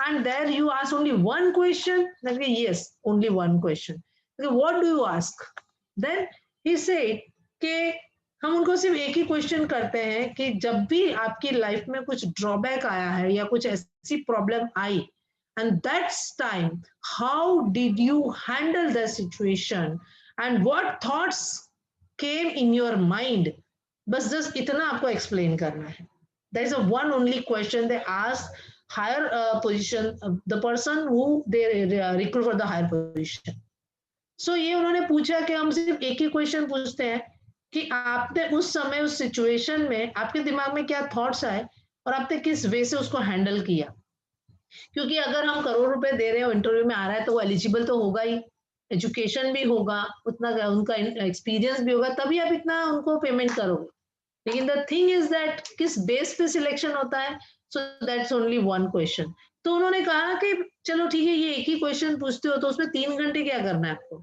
and there you ask only one question? Like, yes, only one question. Okay, what do you ask? Then he said कि हम उनको सिर्फ एक ही क्वेश्चन करते हैं कि जब भी आपकी लाइफ में कुछ ड्रॉबैक आया है या कुछ ऐसी problem I, and that's time, how did you handle the situation and what thoughts came in your mind? बस जस्ट इतना आपको एक्सप्लेन करना है. That is a one only question they ask higher position, the person who they recruit for the higher position. So ये उन्होंने पूछा कि हम सिर्फ एक ही क्वेश्चन पूछते हैं कि आपने उस समय उस सिचुएशन में आपके दिमाग में क्या थॉट्स आए और आपने किस वे से उसको हैंडल किया. क्योंकि अगर हम करोड़ रुपए दे रहे हो, इंटरव्यू में आ रहा है, तो वो एलिजिबल तो होगा ही, एजुकेशन भी होगा, उतना उनका एक्सपीरियंस भी होगा, तभी आप इतना उनको पेमेंट करोगे. लेकिन द थिंग इज दैट किस बेस पे सिलेक्शन होता है. So that's only one question. तो उन्होंने कहा कि चलो ठीक है, ये एक ही क्वेश्चन पूछते हो तो उसमें 3 घंटे क्या करना है आपको.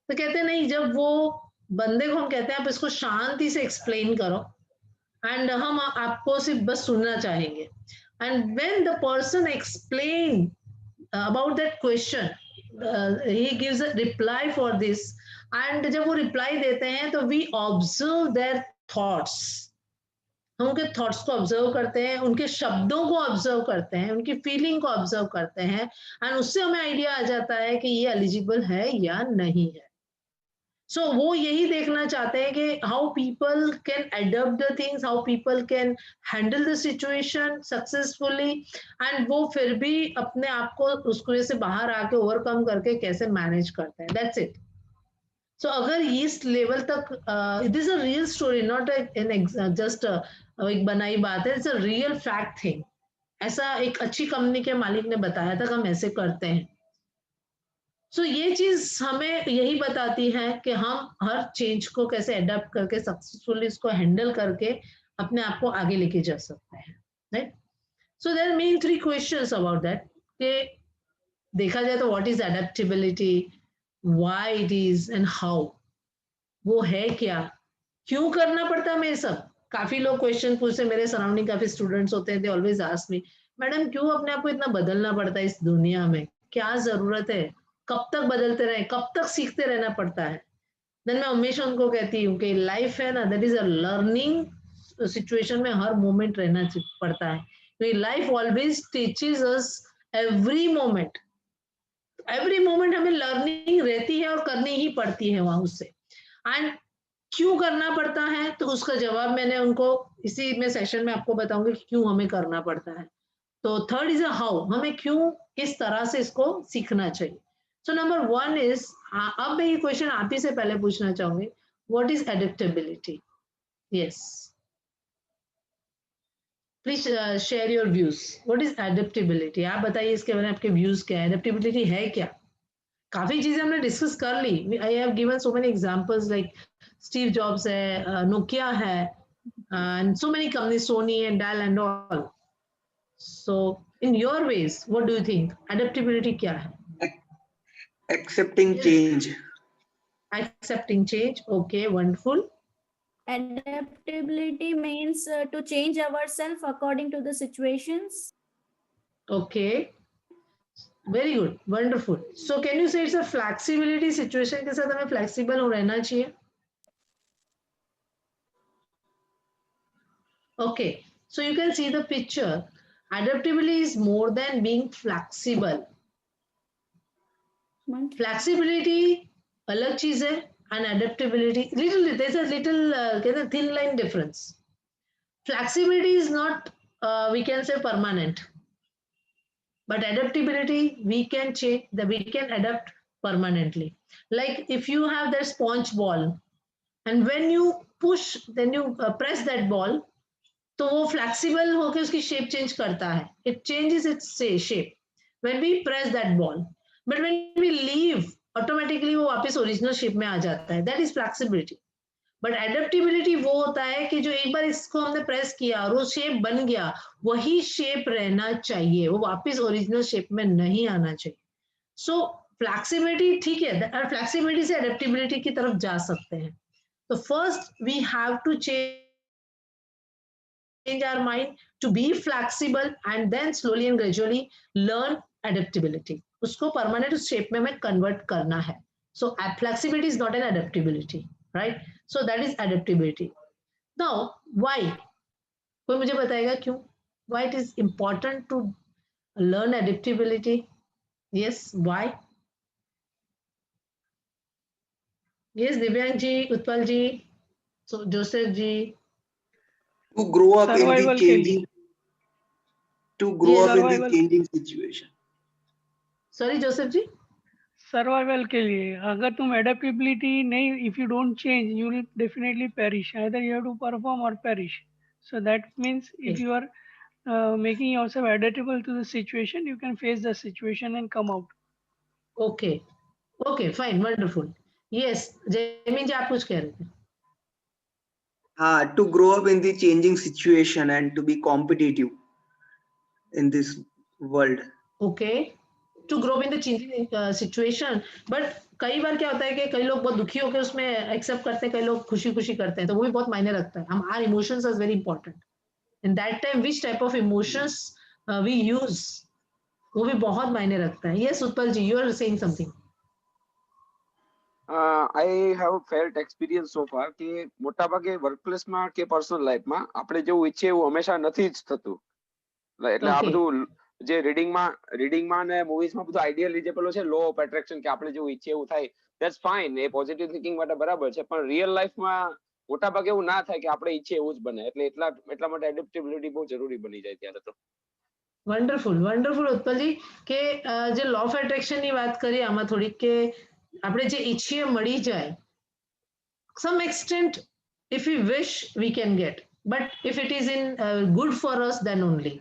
तो कहते हैं नहीं, जब वो बंदे को हम कहते हैं आप इसको शांति से एक्सप्लेन करो एंड हम आपको सिर्फ बस सुनना चाहेंगे. And when the person explain about that question, he gives a reply for this, and जब वो रिप्लाई देते हैं तो we observe their thoughts. हम उनके थॉट्स को ऑब्जर्व करते हैं, उनके शब्दों को ऑब्जर्व करते हैं, उनकी फीलिंग को ऑब्जर्व करते हैं, एंड उससे हमें आइडिया आ जाता है कि ये एलिजिबल है या नहीं है. सो वो यही देखना चाहते हैं कि how people can adopt the things, how people can handle the situation successfully, and वो फिर भी अपने आप को उसको से बाहर आके ओवरकम करके कैसे मैनेज करते हैं. That's it. सो अगर इस लेवल तक, it is a real story, not an just एक बनाई बात है, it's a real fact thing. ऐसा एक अच्छी कंपनी के मालिक ने बताया था कि हम ऐसे करते हैं. सो ये चीज हमें यही बताती है कि हम हर चेंज को कैसे अडॉप्ट करके सक्सेसफुली इसको हैंडल करके अपने आप को आगे लेके जा सकते हैं. Right. So there are main 3 questions about that. कि देखा जाए तो what is adaptability, why it is and how. वो है क्या, क्यों करना पड़ता है हमें ये सब. काफी लोग क्वेश्चन पूछते, मेरे सराउंडिंग काफी स्टूडेंट्स होते हैं, they always ask me, madam क्यों अपने आप को इतना बदलना पड़ता है इस दुनिया में, क्या जरूरत है, कब तक बदलते रहे, कब तक सीखते रहना पड़ता है. देन मैं हमेशा उनको कहती हूँ कि लाइफ है ना, that is a learning situation में हर मोमेंट रहना पड़ता है. क्योंकि life always teaches us every moment हमें लर्निंग रहती है और करनी ही पड़ती है वहां उससे. एंड क्यों करना पड़ता है, तो उसका जवाब मैंने उनको इसी में सेशन में आपको बताऊंगी क्यों हमें करना पड़ता है. तो थर्ड इज अ हाउ, हमें क्यों किस तरह से इसको सीखना चाहिए. सो नंबर 1 इज, अब मैं ये क्वेश्चन आप ही से पहले पूछना चाहूंगी, what is adaptability. Yes, please share your views. What is adaptability, आप बताइए इसके बारे में आपके व्यूज क्या है. एडेप्टेबिलिटी है क्या. काफी चीजें हमने डिस्कस कर ली. I have given so many examples, like Steve Jobs है, नोकिया है, and so many companies, Sony and Dell and all. So in your ways, what do you think adaptability क्या है? Accepting change. Accepting change. Okay, wonderful. Adaptability means to change ourselves according to the situations. Okay, very good, wonderful. So can you say it's a flexibility, situation के साथ हमें flexible हो रहना चाहिए. Okay, so you can see the picture. Adaptability is more than being flexible. Flexibility अलग चीज है, and adaptability there's a little thin line difference. Flexibility is not we can say permanent, but adaptability we can change, we can adapt permanently. Like if you have that sponge ball and when you push, then you press that ball, तो वो flexible होकर उसकी shape change करता है. It changes its shape when we press that ball. But when we leave automatically वो वापस original shape में आ जाता है, that is flexibility. But adaptability वो होता है कि जो एक बार इसको हमने प्रेस किया और वो शेप बन गया, वही शेप रहना चाहिए, वो वापस ओरिजिनल शेप में नहीं आना चाहिए। सो फ्लेक्सिबिलिटी ठीक है, और फ्लेक्सिबिलिटी से एडेप्टिबिलिटी की तरफ जा सकते हैं। तो first we have to change our mind to be flexible and then slowly and gradually learn adaptability. उसको permanent shape में हमें convert करना है. So flexibility is not an adaptability, right? So that is adaptability. Now why? कोई मुझे बताएगा क्यों? Why it is important to learn adaptability? Yes, why? Yes, Divyang ji, Utpal ji, so Joseph ji. To grow up in the Survival के लिए. changing, to grow Yes. up in the Survival. changing situation. Sorry, Joseph ji. Survival के लिए अगर तुम adaptability नहीं, if you don't change you will definitely perish, either you have to perform और perish. So that means if you are making yourself adaptable to the situation, you can face the situation and come out. Okay. Okay, fine, wonderful. Yes, Jaymin ji आप कुछ कह रहे थे. To grow up in the changing situation and to be competitive in this world. Okay. To grow up in the changing situation, but कई बार क्या होता है कि कई लोग बहुत दुखी होकर उसमें एक्सेप्ट करते हैं, कई लोग खुशी खुशी करते हैं, तो वो भी बहुत मायने रखता है. हम our emotions are very important. In that time, which type of emotions we use, वो भी बहुत मायने रखता है. Yes, Utpal ji, you are saying something. I have felt experience so far કે મોટા ભાગે વર્કપ્લેસ માં કે પર્સનલ લાઈફ માં આપણે જેવું ઈચ્છે એવું હંમેશા નથી જ થતું. એટલે આ Okay. બધું જે રીડિંગમાં ને મૂવીઝમાં બધું આઈડિયલિઝેબલ છે, લો ઓફ એટ્રેક્શન કે આપણે જેવું ઈચ્છે એવું થાય, that's fine, A positive thinking માટે બરાબર છે. પણ રિયલ લાઈફમાં મોટા ભાગે એવું ના થાય કે આપણે ઈચ્છે એવું જ બને. એટલે એટલા માટે એડેપ્ટેબિલિટી બહુ જરૂરી બની જાય ત્યારે તો. વન્ડરફુલ વન્ડરફુલ ઉત્પલજી કે જે લો ઓફ એટ્રેક્શન ની વાત કરી આમાં થોડીક કે આપણે જે ઈચ્છીએ મળી જાય, some extent if we wish we can get, but if it is in good for us then only.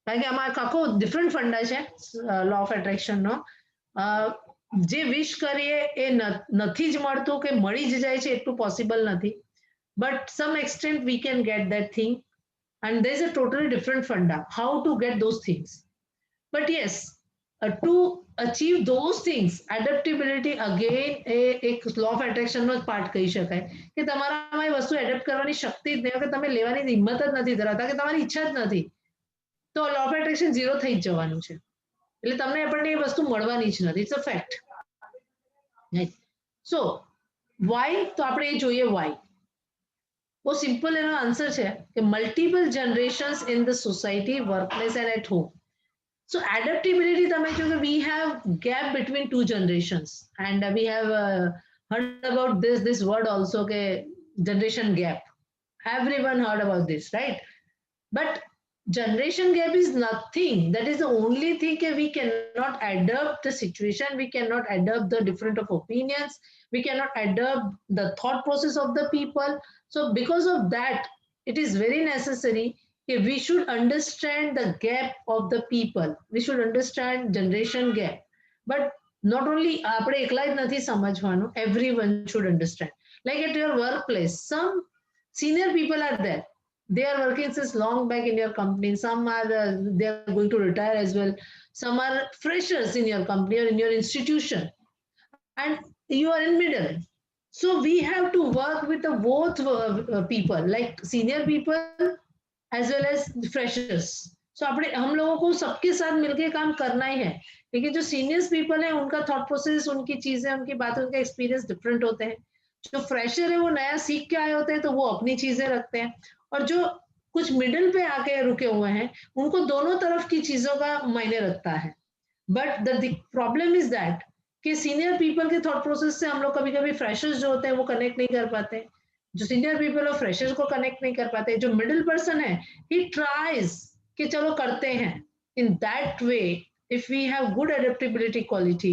કારણ કે આમાં આખો ડિફરન્ટ ફંડા છે લો ઓફ એટ્રેક્શન નો. જે વિશ કરીએ એ નથી જ મળતું કે મળી જ જાય છે એટલું પોસિબલ નથી, but some extent we can get that thing. And there's a totally different funda how to get those things. But yes, to achieve those things, adaptability again એક law of attraction નો part કહી શકાય કે તમારામાં એ વસ્તુ adapt કરવાની શક્તિ જ નહીં, કે તમે લેવાની હિંમત જ નથી ધરાવતા, કે તમારી ઈચ્છા જ નથી, તો law of attraction ઝીરો થઈ જ જવાનું છે. એટલે તમને આપણને એ વસ્તુ મળવાની જ નથી. It's a fact. So why, તો આપણે એ જોઈએ વાય. वो सिंपल एनो आंसर है कि multiple generations in the society, workplace and at home. So adaptability तमे जो we have gap between two generations and we have heard about this word also के generation gap. Everyone heard about this, right? But generation gap is nothing. That is the only thing that we cannot adapt the situation, we cannot adapt the different of opinions, we cannot adapt the thought process of the people. So because of that, it is very necessary that we should understand the gap of the people. We should understand generation gap. But not only આપણે એકલા જ નથી સમજવાનું, everyone should understand. Like at your workplace, some senior people are there. They are working since long back in your company. Some are they are going to retire as well. Some are freshers in your company or in your institution, and you are in middle. So we have to work with the both people, like senior people as well as freshers. So अपने हम लोगों को सबके साथ मिलके काम करना ही है. लेकिन जो सीनियर्स पीपल है उनका थॉट प्रोसेस, उनकी चीजें, उनकी बातें, उनका एक्सपीरियंस डिफरेंट होते हैं. जो फ्रेशर है वो नया सीख के आए होते हैं तो वो अपनी चीजें रखते हैं, और जो कुछ मिडिल पे आके रुके हुए हैं उनको दोनों तरफ की चीजों का मायने रखता है. But the problem is that कि सीनियर पीपल के थॉट प्रोसेस से हम लोग कभी कभी फ्रेशर्स जो होते हैं वो कनेक्ट नहीं कर पाते. जो सीनियर पीपल और फ्रेशर्स को कनेक्ट नहीं कर पाते. जो मिडिल पर्सन है ही ट्राइज कि चलो करते हैं. इन that way if we have good adaptability quality,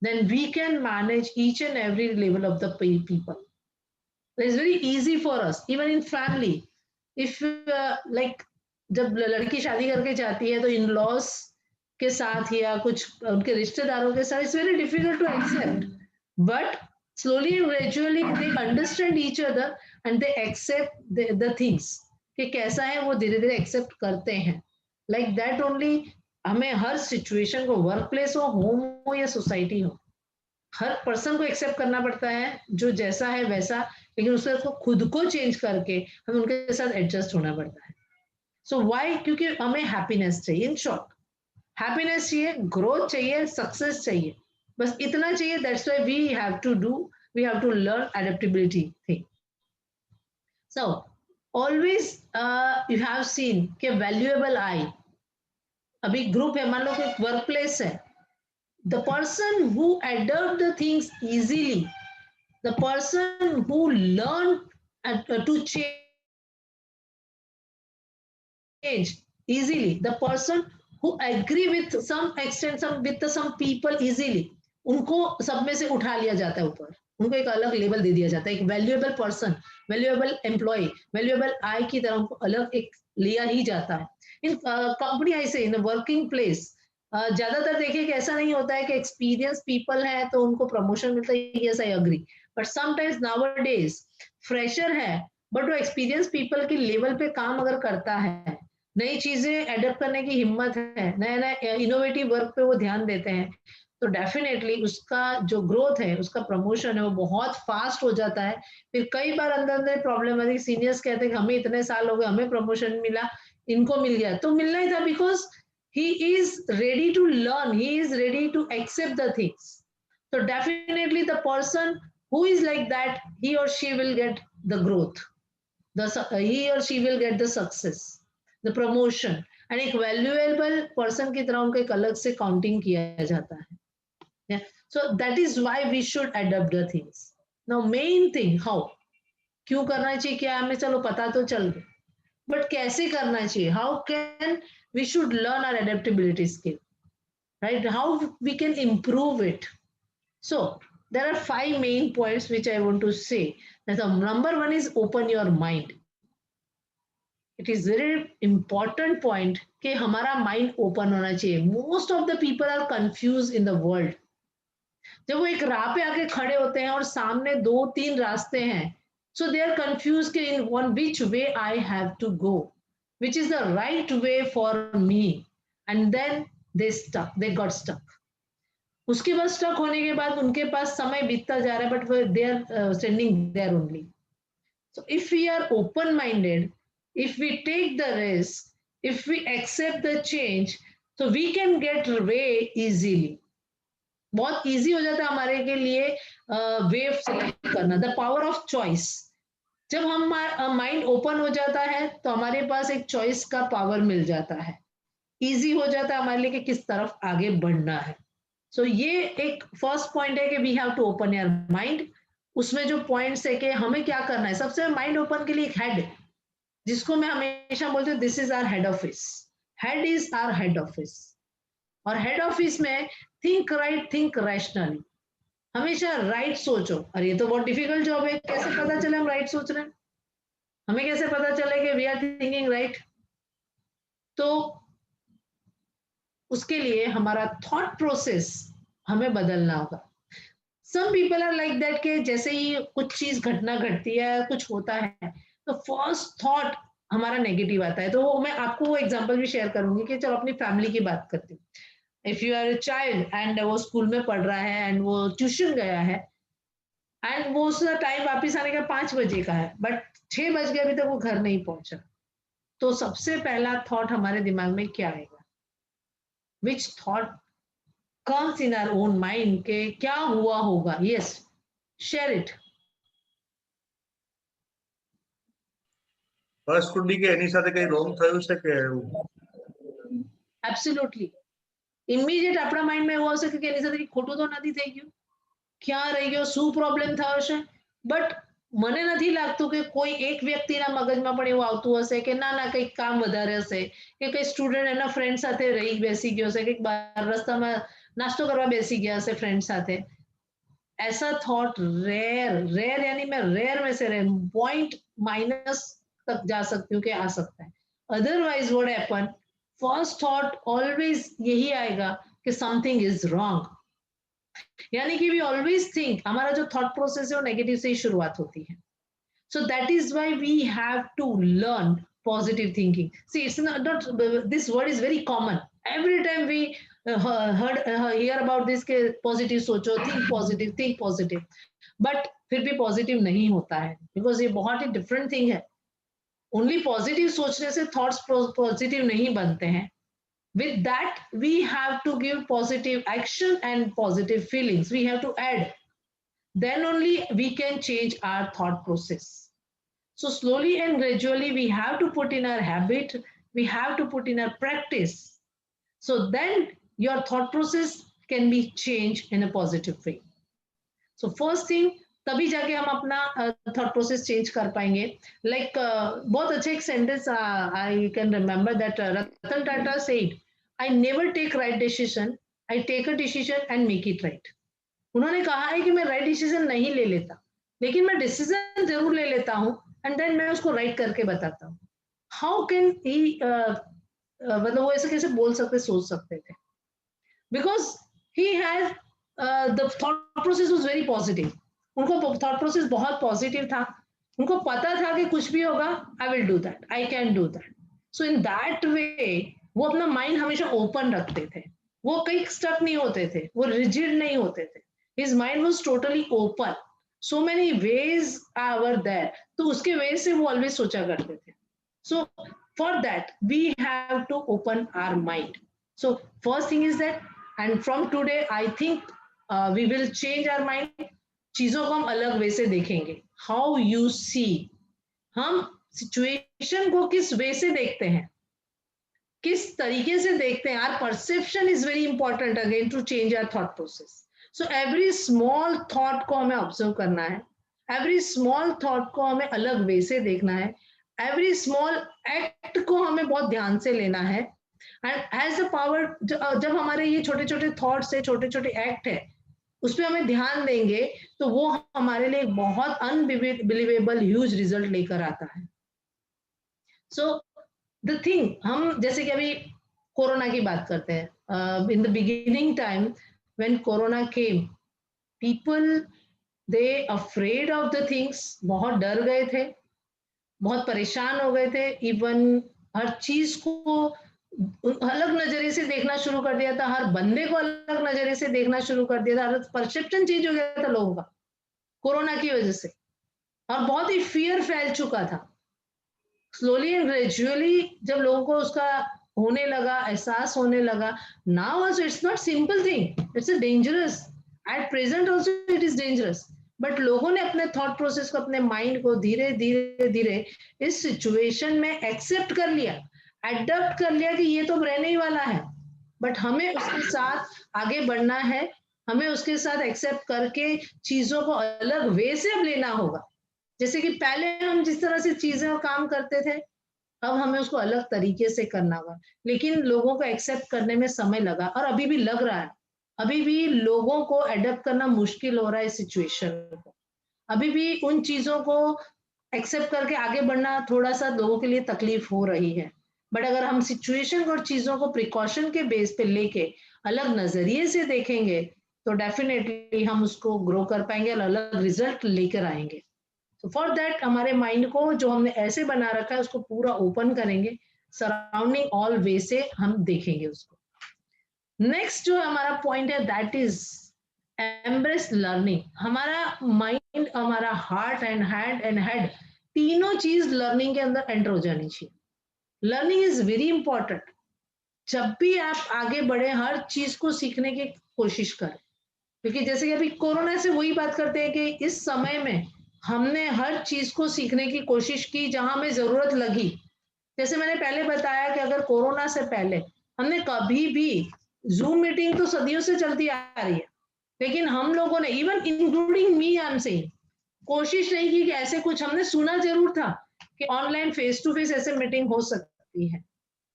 then we can manage each and every level of the people. It's very easy for us, even in family. If like जब लड़की शादी करके जाती है तो इन लॉज के साथ या कुछ उनके रिश्तेदारों के साथ, it's very difficult to accept, but slowly and gradually they understand each other and they accept the things कि कैसा है वो धीरे धीरे एक्सेप्ट करते हैं. लाइक दैट ओनली हमें हर सिचुएशन को, वर्क प्लेस हो, होम हो या सोसाइटी हो, हर पर्सन को एक्सेप्ट करना पड़ता है जो जैसा है वैसा, लेकिन उससे खुद को चेंज करके हमें उनके साथ एडजस्ट होना पड़ता है. So why? क्योंकि हमें हैप्पीनेस चाहिए. इन शॉर्ट हैप्पीनेस चाहिए, ग्रोथ चाहिए, सक्सेस चाहिए, बस इतना चाहिए. That's why we have to learn adaptability thing. So always you have seen कि valuable I, अभी ग्रुप है, मान लो कि वर्क प्लेस है, the person who adapt the things easily, the person who learn to change easily, the person who agree with some extent with some people easily, उनको सब में से उठा लिया जाता है ऊपर, उनको एक अलग लेवल दे दिया जाता है. एक valuable person, valuable employee, valuable आई की तरह उनको अलग एक लिया ही जाता है. इन कंपनी ऐसे, इन वर्किंग प्लेस ज्यादातर देखिए कि ऐसा नहीं होता है कि एक्सपीरियंस पीपल है तो उनको प्रमोशन मिलता है. Yes I agree, but sometimes nowadays fresher है बट वो एक्सपीरियंस पीपल की लेवल पे काम अगर करता है, नई चीजें एडप्ट करने की हिम्मत है, नया नया इनोवेटिव वर्क पे वो ध्यान देते हैं, तो डेफिनेटली उसका जो ग्रोथ है, उसका प्रमोशन है, वो बहुत फास्ट हो जाता है. फिर कई बार अंदर अंदर प्रॉब्लम आती है, सीनियर्स कहते हैं कि हमें इतने साल हो गए, हमें प्रमोशन मिला, इनको मिल गया, तो मिलना ही था, because he is ready to learn, he is ready to accept the things. So definitely the person who is like that, he or she will get the growth, he or she will get the success, the promotion, and एक valuable person की तरह उनको एक अलग से counting किया जाता है. Yeah. So that is why we should adapt the things. Now main thing, how, क्यों करना चाहिए, क्या हमें चलो पता तो चल गया, बट कैसे करना चाहिए, how can we should learn our adaptability skill, right? How we can improve it. So there are 5 main points which I want to say. That number 1 is open your mind. It is very important point कि हमारा mind open होना चाहिए. Most of the people are confused in the world. जब वो एक राह पे आके खड़े होते हैं और सामने 2-3 रास्ते हैं, so they are confused कि in one which way I have to go, which is the right way for me, and then they got stuck. उसके बाद स्टक होने के बाद उनके पास समय बीतता जा रहा है, but they are standing there only. So if we are open minded, if we take the risk, if we accept the change, so we can get way easily. बहुत इजी हो जाता है हमारे के लिए वे सेलेक्ट करना. द पावर ऑफ चॉइस, जब हम माइंड ओपन हो जाता है तो हमारे पास एक चॉइस का पावर मिल जाता है, इजी हो जाता है हमारे लिए कि किस तरफ आगे बढ़ना है. सो ये एक फर्स्ट पॉइंट है कि we have to open your mind. उसमें जो पॉइंट्स है कि हमें क्या करना है, सबसे माइंड ओपन के लिए एक हेड, जिसको मैं हमेशा बोलती हूँ this is our head office. Head is our head office. और हेड ऑफिस में थिंक राइट, थिंक रैशनली, हमेशा राइट सोचो. अरे ये तो बहुत डिफिकल्ट जॉब है, कैसे पता चले हम राइट सोच रहे हैं, हमें कैसे पता चले कि वी आर थिंकिंग राइट. तो उसके लिए हमारा थॉट प्रोसेस हमें बदलना होगा. Some people are like that कि जैसे ही कुछ चीज घटना घटती है, कुछ होता है, तो फर्स्ट थॉट हमारा नेगेटिव आता है. तो वो मैं आपको वो एग्जांपल भी शेयर करूंगी कि चलो अपनी फैमिली की बात करती हूँ. If you are a child and वो स्कूल में पढ़ रहा है एंड वो ट्यूशन गया है एंड वो उसका टाइम वापस आने का 5 बजे का है, बट 6 बज गए अभी तक वो घर नहीं पहुंचा, तो सबसे पहला थॉट हमारे दिमाग में क्या आएगा? Which thought comes in our own mind के क्या हुआ होगा? Yes, share it. ફર્સ્ટ કુંડી કે એની સાથે કઈ રોંગ થયું છે કે Absolutely. Immediate આપણા માઇન્ડ માં એવું આવશે કે એની સાથે ખોટું તો નથી થઈ ગયું, ક્યાં રહી ગયો, શું પ્રોબ્લેમ થયો છે? બટ મને નથી લાગતું કે કોઈ એક વ્યક્તિના મગજમાં પણ એવું આવતું હશે કે ના ના કંઈક કામ વધારે હશે, કે કઈ સ્ટુડન્ટ એના ફ્રેન્ડ સાથે રહી બેસી ગયો હશે, કંઈક બહાર રસ્તામાં नाश्तो करवा बेसी गया से फ्रेंड साथे. ऐसा थॉट रेयर यानी मैं रेयर में से पॉइंट माइनस तक जा सकती हूँ कि आ सकता है. Otherwise what happen, first thought always यही आएगा कि समथिंग इज रॉन्ग, यानी कि वी ऑलवेज थिंक, हमारा जो थॉट प्रोसेस है वो नेगेटिव से ही शुरुआत होती है. So that is why we have to learn positive thinking. See, it's not this word is very common. Every time we hear about this के positive सोचो, think positive. But फिर भी positive नहीं होता है, because ये बहुत ही different thing है. Only positive सोचने से thoughts positive नहीं बनते हैं. With that, we have to give positive action and positive feelings. We have to add. Then only we can change our thought process. So slowly and gradually we have to put in our habit, we have to put in our practice. So then your thought process can be changed in a positive way. So first thing, तभी जाके हम अपना thought process change कर पाएंगे. Like बहुत अच्छे एक sentence I can remember that Ratan Tata said, I never take right decision, I take a decision and make it right. उन्होंने कहा है कि मैं राइट डिसीजन नहीं ले लेता, लेकिन मैं डिसीजन जरूर ले लेता हूं एंड देन मैं उसको राइट करके बताता हूं. हाउ कैन ही, मतलब वो ऐसे कैसे बोल सकते, सोच सकते थे? Because he has the thought process was very positive. उनको थॉट प्रोसेस बहुत पॉजिटिव था. उनको पता था कि कुछ भी होगा, I will do that, I can do that. So in that वे वो अपना माइंड हमेशा ओपन रखते थे. वो कहीं स्टक नहीं होते थे, वो रिजिड नहीं होते थे. His mind was totally open. So many ways were there. तो उसके way से वो always सोचा करते थे. So for that we have to open our mind. So first thing is that, and from today I think we will change our mind. चीजों को हम अलग way से देखेंगे. How you see, हम situation को किस way से देखते हैं, किस तरीके से देखते हैं. Our perception is very important again to change our thought process. So every small thought को हमें ऑब्जर्व करना है, every small thought को हमें अलग वे से देखना है, every small act को हमें बहुत ध्यान से लेना है. And has the power, जब हमारे ये छोटे छोटे थॉट्स है, छोटे छोटे एक्ट है, उस पर हमें ध्यान देंगे तो वो हमारे लिए एक बहुत अनबिलीवेबल ह्यूज रिजल्ट लेकर आता है. सो द थिंग, हम जैसे कि अभी कोरोना की बात करते हैं. In the beginning time when corona came, people they afraid of the things, बहुत डर गए थे, बहुत परेशान हो गए थे. इवन हर चीज को अलग नजरिए से देखना शुरू कर दिया था, हर बंदे को अलग नजरिए से देखना शुरू कर दिया था. हर परसेप्शन चेंज हो गया था लोगों का कोरोना की वजह से, और बहुत ही फियर फैल चुका था. स्लोली एंड ग्रेजुअली जब लोगों को उसका होने लगा, एहसास होने लगा, now also it's not simple thing, it's a dangerous, at present also it is dangerous, but लोगों ने अपने थॉट प्रोसेस को, अपने माइंड को धीरे धीरे धीरे इस सिचुएशन में एक्सेप्ट कर लिया, एडप्ट कर लिया कि ये तो रहने ही वाला है, बट हमें उसके साथ आगे बढ़ना है. हमें उसके साथ एक्सेप्ट करके चीजों को अलग वे से अब लेना होगा. जैसे कि पहले हम जिस तरह से चीजें और काम करते थे, अब हमें उसको अलग तरीके से करना होगा. लेकिन लोगों को एक्सेप्ट करने में समय लगा, और अभी भी लग रहा है. अभी भी लोगों को एडप्ट करना मुश्किल हो रहा है सिचुएशन को. अभी भी उन चीजों को एक्सेप्ट करके आगे बढ़ना थोड़ा सा लोगों के लिए तकलीफ हो रही है. बट अगर हम सिचुएशन और चीजों को प्रिकॉशन के बेस पे लेके अलग नजरिए से देखेंगे तो डेफिनेटली हम उसको ग्रो कर पाएंगे और अलग रिजल्ट लेकर आएंगे. तो फॉर दैट हमारे माइंड को जो हमने ऐसे बना रखा है उसको पूरा ओपन करेंगे, सराउंडिंग ऑल वे से हम देखेंगे उसको. नेक्स्ट जो हमारा पॉइंट है दैट इज एम्ब्रेस लर्निंग. हमारा माइंड, हमारा हार्ट एंड हेड तीनों चीज लर्निंग के अंदर एंटर हो जानी चाहिए. Learning is very important. जब भी आप आगे बढ़े हर चीज को सीखने की कोशिश करें, क्योंकि जैसे कि अभी कोरोना से वही बात करते हैं कि इस समय में हमने हर चीज को सीखने की कोशिश की जहां हमें जरूरत लगी. जैसे मैंने पहले बताया कि अगर कोरोना से पहले हमने कभी भी जूम मीटिंग तो सदियों से चलती आ रही है, लेकिन हम लोगों ने, even including me, I am saying, कोशिश नहीं की कि ऐसे कुछ, हमने सुना जरूर था कि ऑनलाइन फेस टू फेस ऐसे मीटिंग हो सकती है,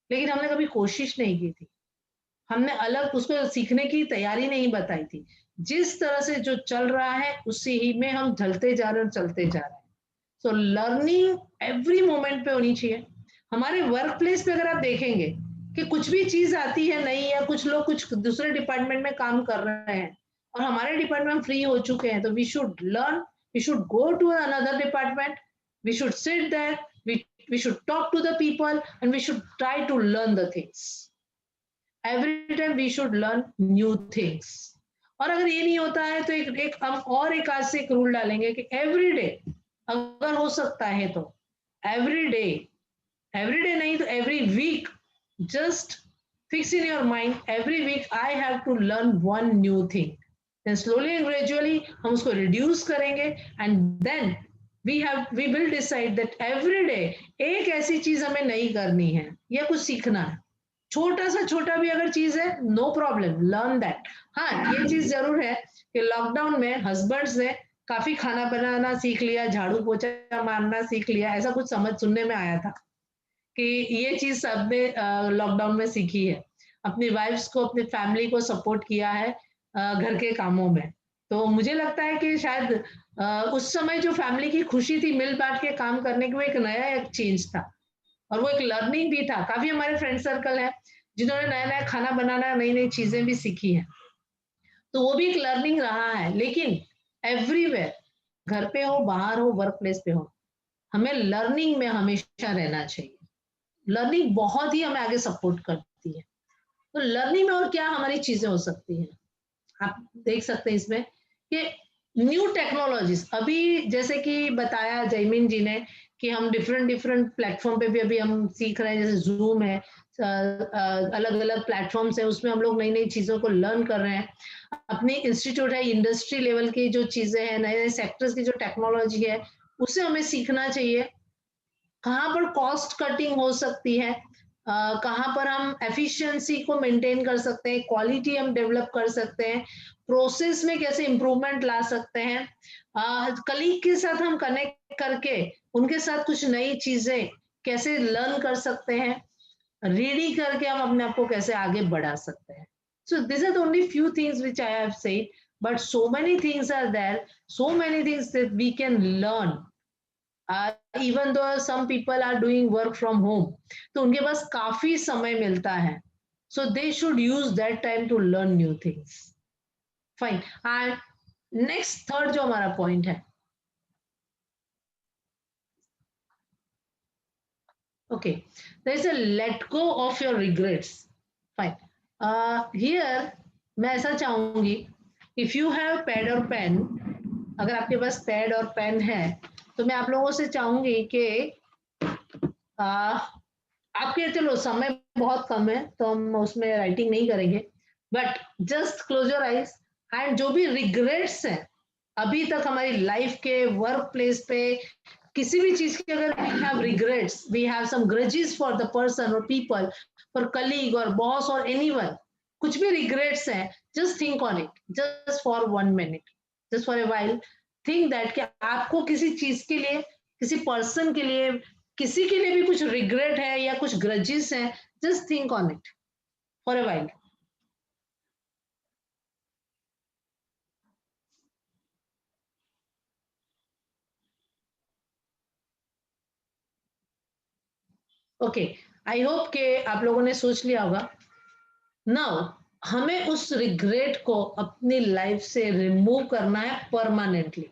लेकिन हमने कभी कोशिश नहीं की थी. हमने अलग उसको सीखने की तैयारी नहीं बताई थी. जिस तरह से जो चल रहा है उसी ही में हम ढलते जा रहे हैं, चलते जा रहे हैं. सो लर्निंग एवरी मोमेंट पे होनी चाहिए. हमारे वर्क प्लेस पे अगर आप देखेंगे कि कुछ भी चीज आती है नई, या कुछ लोग कुछ दूसरे डिपार्टमेंट में काम कर रहे हैं और हमारे डिपार्टमेंट में फ्री हो चुके हैं, तो we should learn, we should go to another department, we should sit there, we should talk to the people and we should try to learn the things. Every time we should learn new things. और अगर ये नहीं होता है तो हम और एक आज से एक रूल डालेंगे कि एवरी डे, अगर हो सकता है तो एवरी डे नहीं तो every week, just fix in your mind, every week I have to learn one new thing. Then slowly and gradually हम उसको reduce करेंगे and then we will decide that every day एक ऐसी चीज हमें नहीं करनी है या कुछ सीखना है, छोटा भी अगर चीज है, नो प्रॉब्लम, लर्न दैट. हाँ, ये चीज जरूर है कि लॉकडाउन में हस्बैंड्स ने काफी खाना बनाना सीख लिया, झाड़ू पोछा मारना सीख लिया, ऐसा कुछ सुनने में आया था कि ये चीज सबने लॉकडाउन में सीखी है, अपनी वाइफ्स को, अपनी फैमिली को सपोर्ट किया है घर के कामों में. तो मुझे लगता है कि शायद उस समय जो फैमिली की खुशी थी मिल बांट के काम करने की, वो एक नया एक चेंज था और वो एक लर्निंग भी था. काफी हमारे फ्रेंड सर्कल है जिन्होंने नया नया खाना बनाना, नई नई चीजें भी सीखी हैं, तो वो भी एक लर्निंग रहा है. लेकिन एवरीवेयर, घर पे हो, बाहर हो, वर्क प्लेस पे हो, हमें लर्निंग में हमेशा रहना चाहिए. लर्निंग बहुत ही हमें आगे सपोर्ट करती है. तो लर्निंग में और क्या हमारी चीजें हो सकती हैं, आप देख सकते हैं इसमें कि न्यू टेक्नोलॉजीज, अभी जैसे कि बताया जयमीन जी ने कि हम डिफरेंट प्लेटफॉर्म पे भी अभी हम सीख रहे हैं, जैसे जूम है, अलग अलग प्लेटफॉर्म्स है, उसमें हम लोग नई नई चीजों को लर्न कर रहे हैं. अपनी इंस्टीट्यूट है, इंडस्ट्री लेवल की जो चीजें हैं, नए नए सेक्टर्स की जो टेक्नोलॉजी है, उसे हमें सीखना चाहिए. कहाँ पर कॉस्ट कटिंग हो सकती है, कहाँ पर हम एफिशिएंसी को मेंटेन कर सकते हैं, क्वालिटी हम डेवलप कर सकते हैं, प्रोसेस में कैसे इंप्रूवमेंट ला सकते हैं, कलीग के साथ हम कनेक्ट करके उनके साथ कुछ नई चीजें कैसे लर्न कर सकते हैं, रीडिंग करके हम अपने आप को कैसे आगे बढ़ा सकते हैं. So these are the only few things which I have said, but so many things are there, so many things that we can learn. Even though some people are doing work from home, तो उनके पास काफी समय मिलता है, so they should use that time to learn new things. Fine. And next third जो हमारा point है, okay, there is a let go of your regrets. Fine. Here मैं ऐसा चाहूंगी, if you have pad or pen, अगर आपके पास pad और pen है तो मैं आप लोगों से चाहूंगी कि आपके, चलो समय बहुत कम है तो हम उसमें राइटिंग नहीं करेंगे, but just close your eyes and जो भी रिग्रेट्स हैं अभी तक हमारी लाइफ के, वर्क प्लेस पे, किसी भी चीज के, अगर we have regrets, we have some grudges for the person और पीपल, फॉर कलीग और बॉस और एनीवन, कुछ भी रिग्रेट्स हैं, just think on it, just for 1 minute, just for a while, think that कि आपको किसी चीज के लिए, किसी पर्सन के लिए, किसी के लिए भी कुछ रिग्रेट है या कुछ ग्रजेस हैं, just think on it for a while. Okay, I hope के आप लोगों ने सोच लिया होगा. नाउ हमें उस रिग्रेट को अपनी लाइफ से रिमूव करना है परमानेंटली.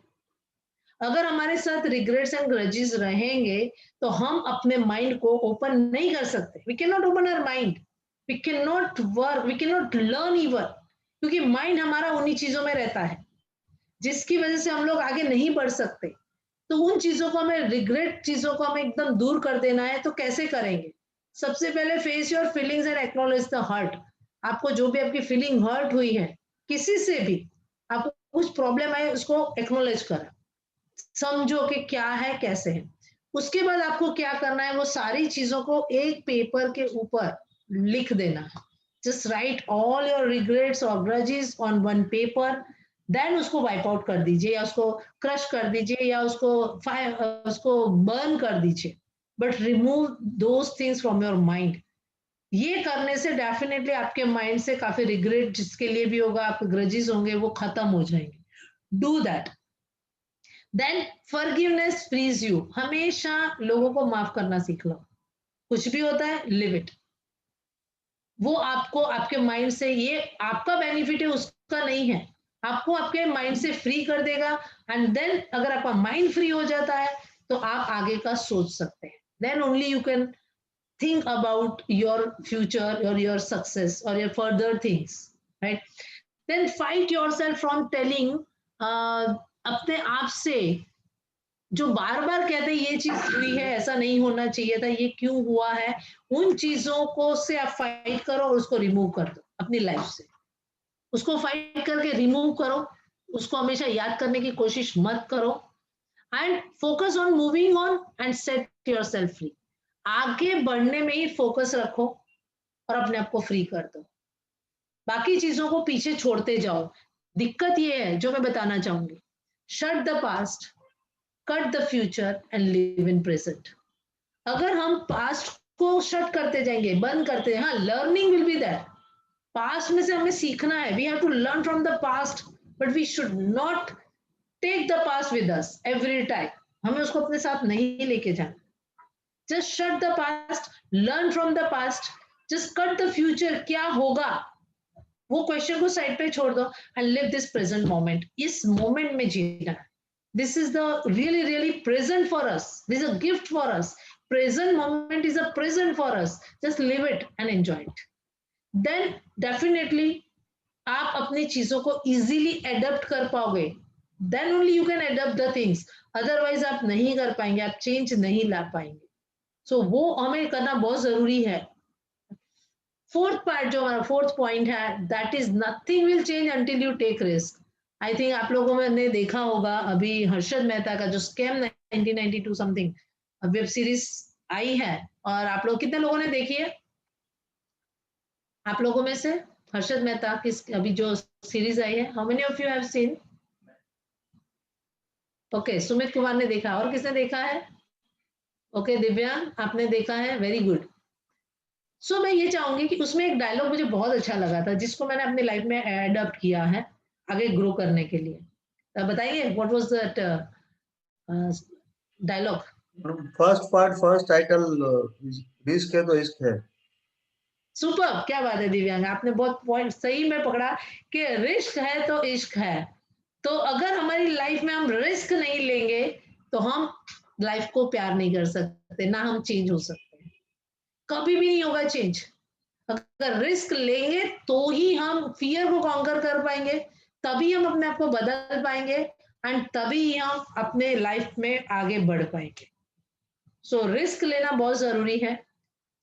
अगर हमारे साथ रिग्रेट्स एंड ग्रजेस रहेंगे तो हम अपने माइंड को ओपन नहीं कर सकते. We can not open our mind, we can not work, we can not learn even, क्योंकि माइंड हमारा उन्हीं चीजों में रहता है जिसकी वजह से हम लोग आगे नहीं बढ़ सकते. तो उन चीजों को हमें, रिग्रेट चीजों को हमें एकदम दूर कर देना है. तो कैसे करेंगे? सबसे पहले face your feelings and acknowledge the hurt. आपको जो भी आपकी फीलिंग हर्ट हुई है, किसी से भी आपको कुछ प्रॉब्लम है, उसको एक्नॉलेज करें, समझो कि क्या है, कैसे है. उसके बाद आपको क्या करना है, वो सारी चीजों को एक पेपर के ऊपर लिख देना है. Just right all your regrets और ग्रजेस ऑन 1 paper, देन उसको वाइप आउट कर दीजिए, या उसको क्रश कर दीजिए, या उसको बर्न कर दीजिए, but remove those things from your mind. ये करने से डेफिनेटली आपके माइंड से काफी रिग्रेट जिसके लिए भी होगा, आपके ग्रजेस होंगे, वो खत्म हो जाएंगे. Do that. Then forgiveness frees you. हमेशा लोगों को माफ करना सीख लो. कुछ भी होता है, लिव इट. वो आपको आपके माइंड से, ये आपका बेनिफिट है उसका नहीं है, आपको आपके माइंड से फ्री कर देगा। एंड देन अगर आपका माइंड फ्री हो जाता है तो आप आगे का सोच सकते हैं, then only you can think about your future or your success or your further things, right? Then fight yourself from telling अपने आप से जो बार बार कहते हैं ये चीज हुई है, ऐसा नहीं होना चाहिए था, ये क्यों हुआ है, उन चीजों को से आप फाइट करो और उसको रिमूव कर दो अपनी लाइफ से। उसको फाइट करके रिमूव करो, उसको हमेशा याद करने की कोशिश मत करो। And focus on moving on and set yourself free. आगे बढ़ने में ही फोकस रखो और अपने आप को फ्री कर दो, बाकी चीजों को पीछे छोड़ते जाओ। दिक्कत ये है जो मैं बताना चाहूंगी, shut the past, cut the future and live in present. अगर हम पास्ट को शट करते जाएंगे, बंद करते हैं, हाँ learning will be that, past में से हमें सीखना है, we have to learn from the past, but we should not take the past with us every time, हमें उसको अपने साथ नहीं लेके जाना। Just shut the past, learn from the past, just cut the future, क्या होगा वो क्वेश्चन को साइड पे छोड़ दो and live this present moment, इस मोमेंट में जीना। This is the really present for us, this is a gift for us, present moment is a present for us, just live it and enjoy it, then definitely आप अपनी चीजों को easily adapt कर पाओगे, then only you can adapt the things, otherwise आप नहीं कर पाएंगे, आप चेंज नहीं ला पाएंगे। सो वो हमें करना बहुत जरूरी है। फोर्थ पार्ट जो हमारा फोर्थ पॉइंट है, that is nothing will change until you take risk. I think आप लोगों ने देखा होगा अभी हर्षद मेहता का जो स्कैम 1992 समथिंग वेब सीरीज आई है, और आप लोग कितने लोगों ने देखी है? आप लोगों में से हर्षद मेहता की अभी जो सीरीज आई है, how many of you have seen? Okay, Sumit Kumar ने देखा, और किसने देखा है? ओके दिव्यांग, आपने देखा है, वेरी गुड। सो मैं ये चाहूंगी कि उसमें एक डायलॉग मुझे बहुत अच्छा लगा था, जिसको मैंने अपनी लाइफ में एडॉप्ट किया है आगे ग्रो करने के लिए। बताइए what was that dialogue? First part, first title risk है तो इश्क है। सुपर, क्या बात है दिव्यांग, आपने बहुत पॉइंट सही में पकड़ा कि रिस्क है तो इश्क है। तो अगर हमारी लाइफ में हम रिस्क नहीं लेंगे तो हम लाइफ को प्यार नहीं कर सकते, ना हम चेंज हो सकते हैं, कभी भी नहीं होगा चेंज। अगर रिस्क लेंगे तो ही हम फियर को कॉन्कर कर पाएंगे, तभी हम अपने आप को बदल पाएंगे, एंड तभी हम अपने लाइफ में आगे बढ़ पाएंगे। सो रिस्क लेना बहुत जरूरी है।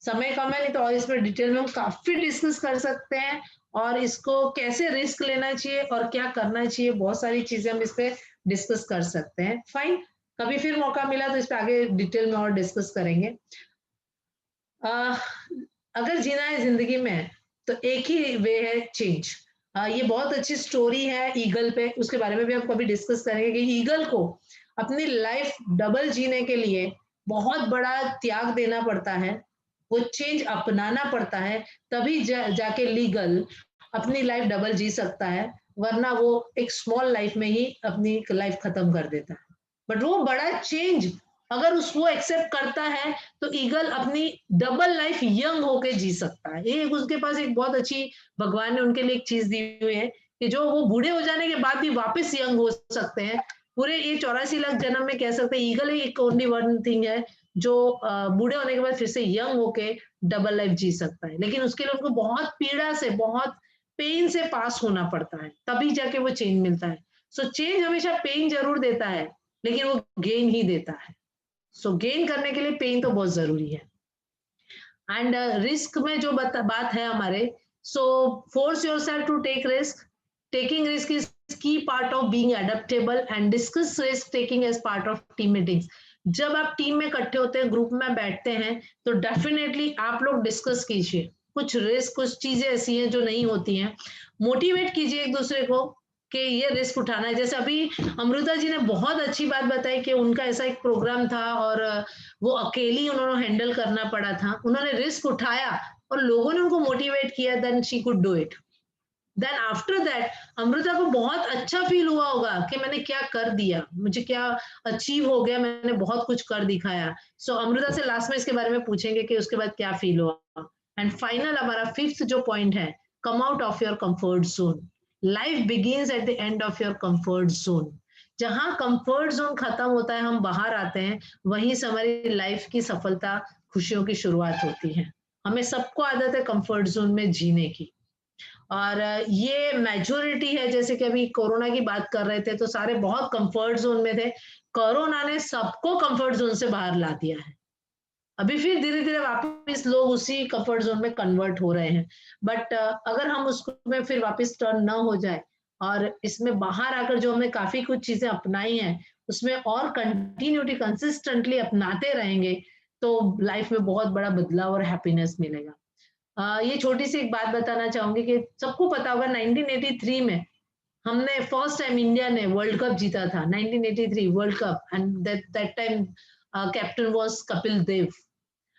समय कम है, नहीं तो और इसमें डिटेल में हम काफी डिस्कस कर सकते हैं, और इसको कैसे रिस्क लेना चाहिए और क्या करना चाहिए, बहुत सारी चीजें हम इस पे डिस्कस कर सकते हैं। फाइन, कभी फिर मौका मिला तो इस पे आगे डिटेल में और डिस्कस करेंगे। अगर जीना है जिंदगी में तो एक ही वे है, चेंज। ये बहुत अच्छी स्टोरी है ईगल पे, उसके बारे में भी हम कभी डिस्कस करेंगे कि ईगल को अपनी लाइफ डबल जीने के लिए बहुत बड़ा त्याग देना पड़ता है, वो चेंज अपनाना पड़ता है, तभी जाके लीगल अपनी लाइफ डबल जी सकता है, वरना वो एक स्मॉल लाइफ में ही अपनी लाइफ खत्म कर देता है। बट वो बड़ा चेंज अगर उसको एक्सेप्ट करता है तो ईगल अपनी डबल लाइफ यंग होके जी सकता है। एक उसके पास एक बहुत अच्छी भगवान ने उनके लिए एक चीज दी हुई है कि जो वो बूढ़े हो जाने के बाद भी वापस यंग हो सकते हैं। पूरे ये 84 लाख जन्म में कह सकते हैं ईगल ही एक ओनली वन थिंग है जो बूढ़े होने के बाद फिर से यंग होके डबल लाइफ जी सकता है, लेकिन उसके लिए उनको बहुत पीड़ा से, बहुत पेन से पास होना पड़ता है, तभी जाके वो चेंज मिलता है। सो चेंज हमेशा पेन जरूर देता है, लेकिन वो गेन ही देता है। सो गेन करने के लिए पेन तो बहुत जरूरी है। एंड रिस्क में जो बात है हमारे, so force yourself to take risk, taking risk is key part of being adaptable, and discuss risk taking as part of team meetings. जब आप टीम में इकट्ठे होते हैं, ग्रुप में बैठते हैं, तो डेफिनेटली आप लोग डिस्कस कीजिए कुछ रिस्क, कुछ चीजें ऐसी हैं जो नहीं होती हैं, मोटिवेट कीजिए एक दूसरे को कि ये रिस्क उठाना है। जैसे अभी अमृता जी ने बहुत अच्छी बात बताई कि उनका ऐसा एक प्रोग्राम था और वो अकेली उन्होंने हैंडल करना पड़ा था, उन्होंने रिस्क उठाया और लोगों ने उनको मोटिवेट किया, then she could do it. Then after that Amrita को बहुत अच्छा फील हुआ होगा कि मैंने क्या कर दिया, मुझे क्या अचीव हो गया, मैंने बहुत कुछ कर दिखाया। सो अमृता से लास्ट में इसके बारे में पूछेंगे कि उसके बाद क्या फील हुआ। एंड फाइनल हमारा 5th जो पॉइंट है, come out of your comfort zone. Life begins at the end of your comfort zone. जहां कंफर्ट जोन खत्म होता है, हम बाहर आते हैं, वहीं से हमारी लाइफ की सफलता, खुशियों की शुरुआत होती है. हमें सबको आदत है कंफर्ट जोन में जीने की, और ये मेजोरिटी है. जैसे कि अभी कोरोना की बात कर रहे थे तो सारे बहुत कंफर्ट जोन में थे. कोरोना ने सबको कंफर्ट जोन से बाहर ला दिया है. अभी फिर धीरे धीरे वापस लोग उसी कंफर्ट जोन में कन्वर्ट हो रहे हैं. बट अगर हम उसमें फिर वापस टर्न ना हो जाए और इसमें बाहर आकर जो हमने काफी कुछ चीजें अपनाई हैं उसमें और कंटिन्यूटी कंसिस्टेंटली अपनाते रहेंगे तो लाइफ में बहुत बड़ा बदलाव और हैप्पीनेस मिलेगा. ये छोटी सी एक बात बताना चाहूंगी कि सबको पता होगा 1983 में हमने फर्स्ट टाइम इंडिया ने वर्ल्ड कप जीता था. 1983 world cup, and that time captain was Kapil Dev.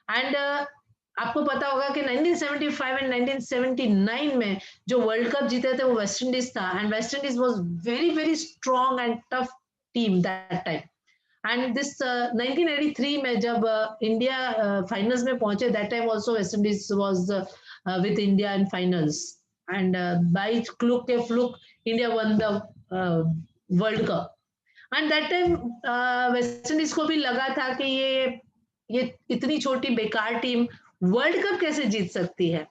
एंड आपको पता होगा कि 1975 एंड 1979 में जो वर्ल्ड कप जीते थे वो वेस्ट इंडीज था, and West Indies was very very strong and tough team that time. And this 1983 में जब इंडिया फाइनल्स में पहुंचे, that time also West Indies was with India in finals, and bye fluke India one the world cup. And that time West Indies को भी लगा था कि ये इतनी छोटी बेकार टीम वर्ल्ड कप कैसे जीत सकती है.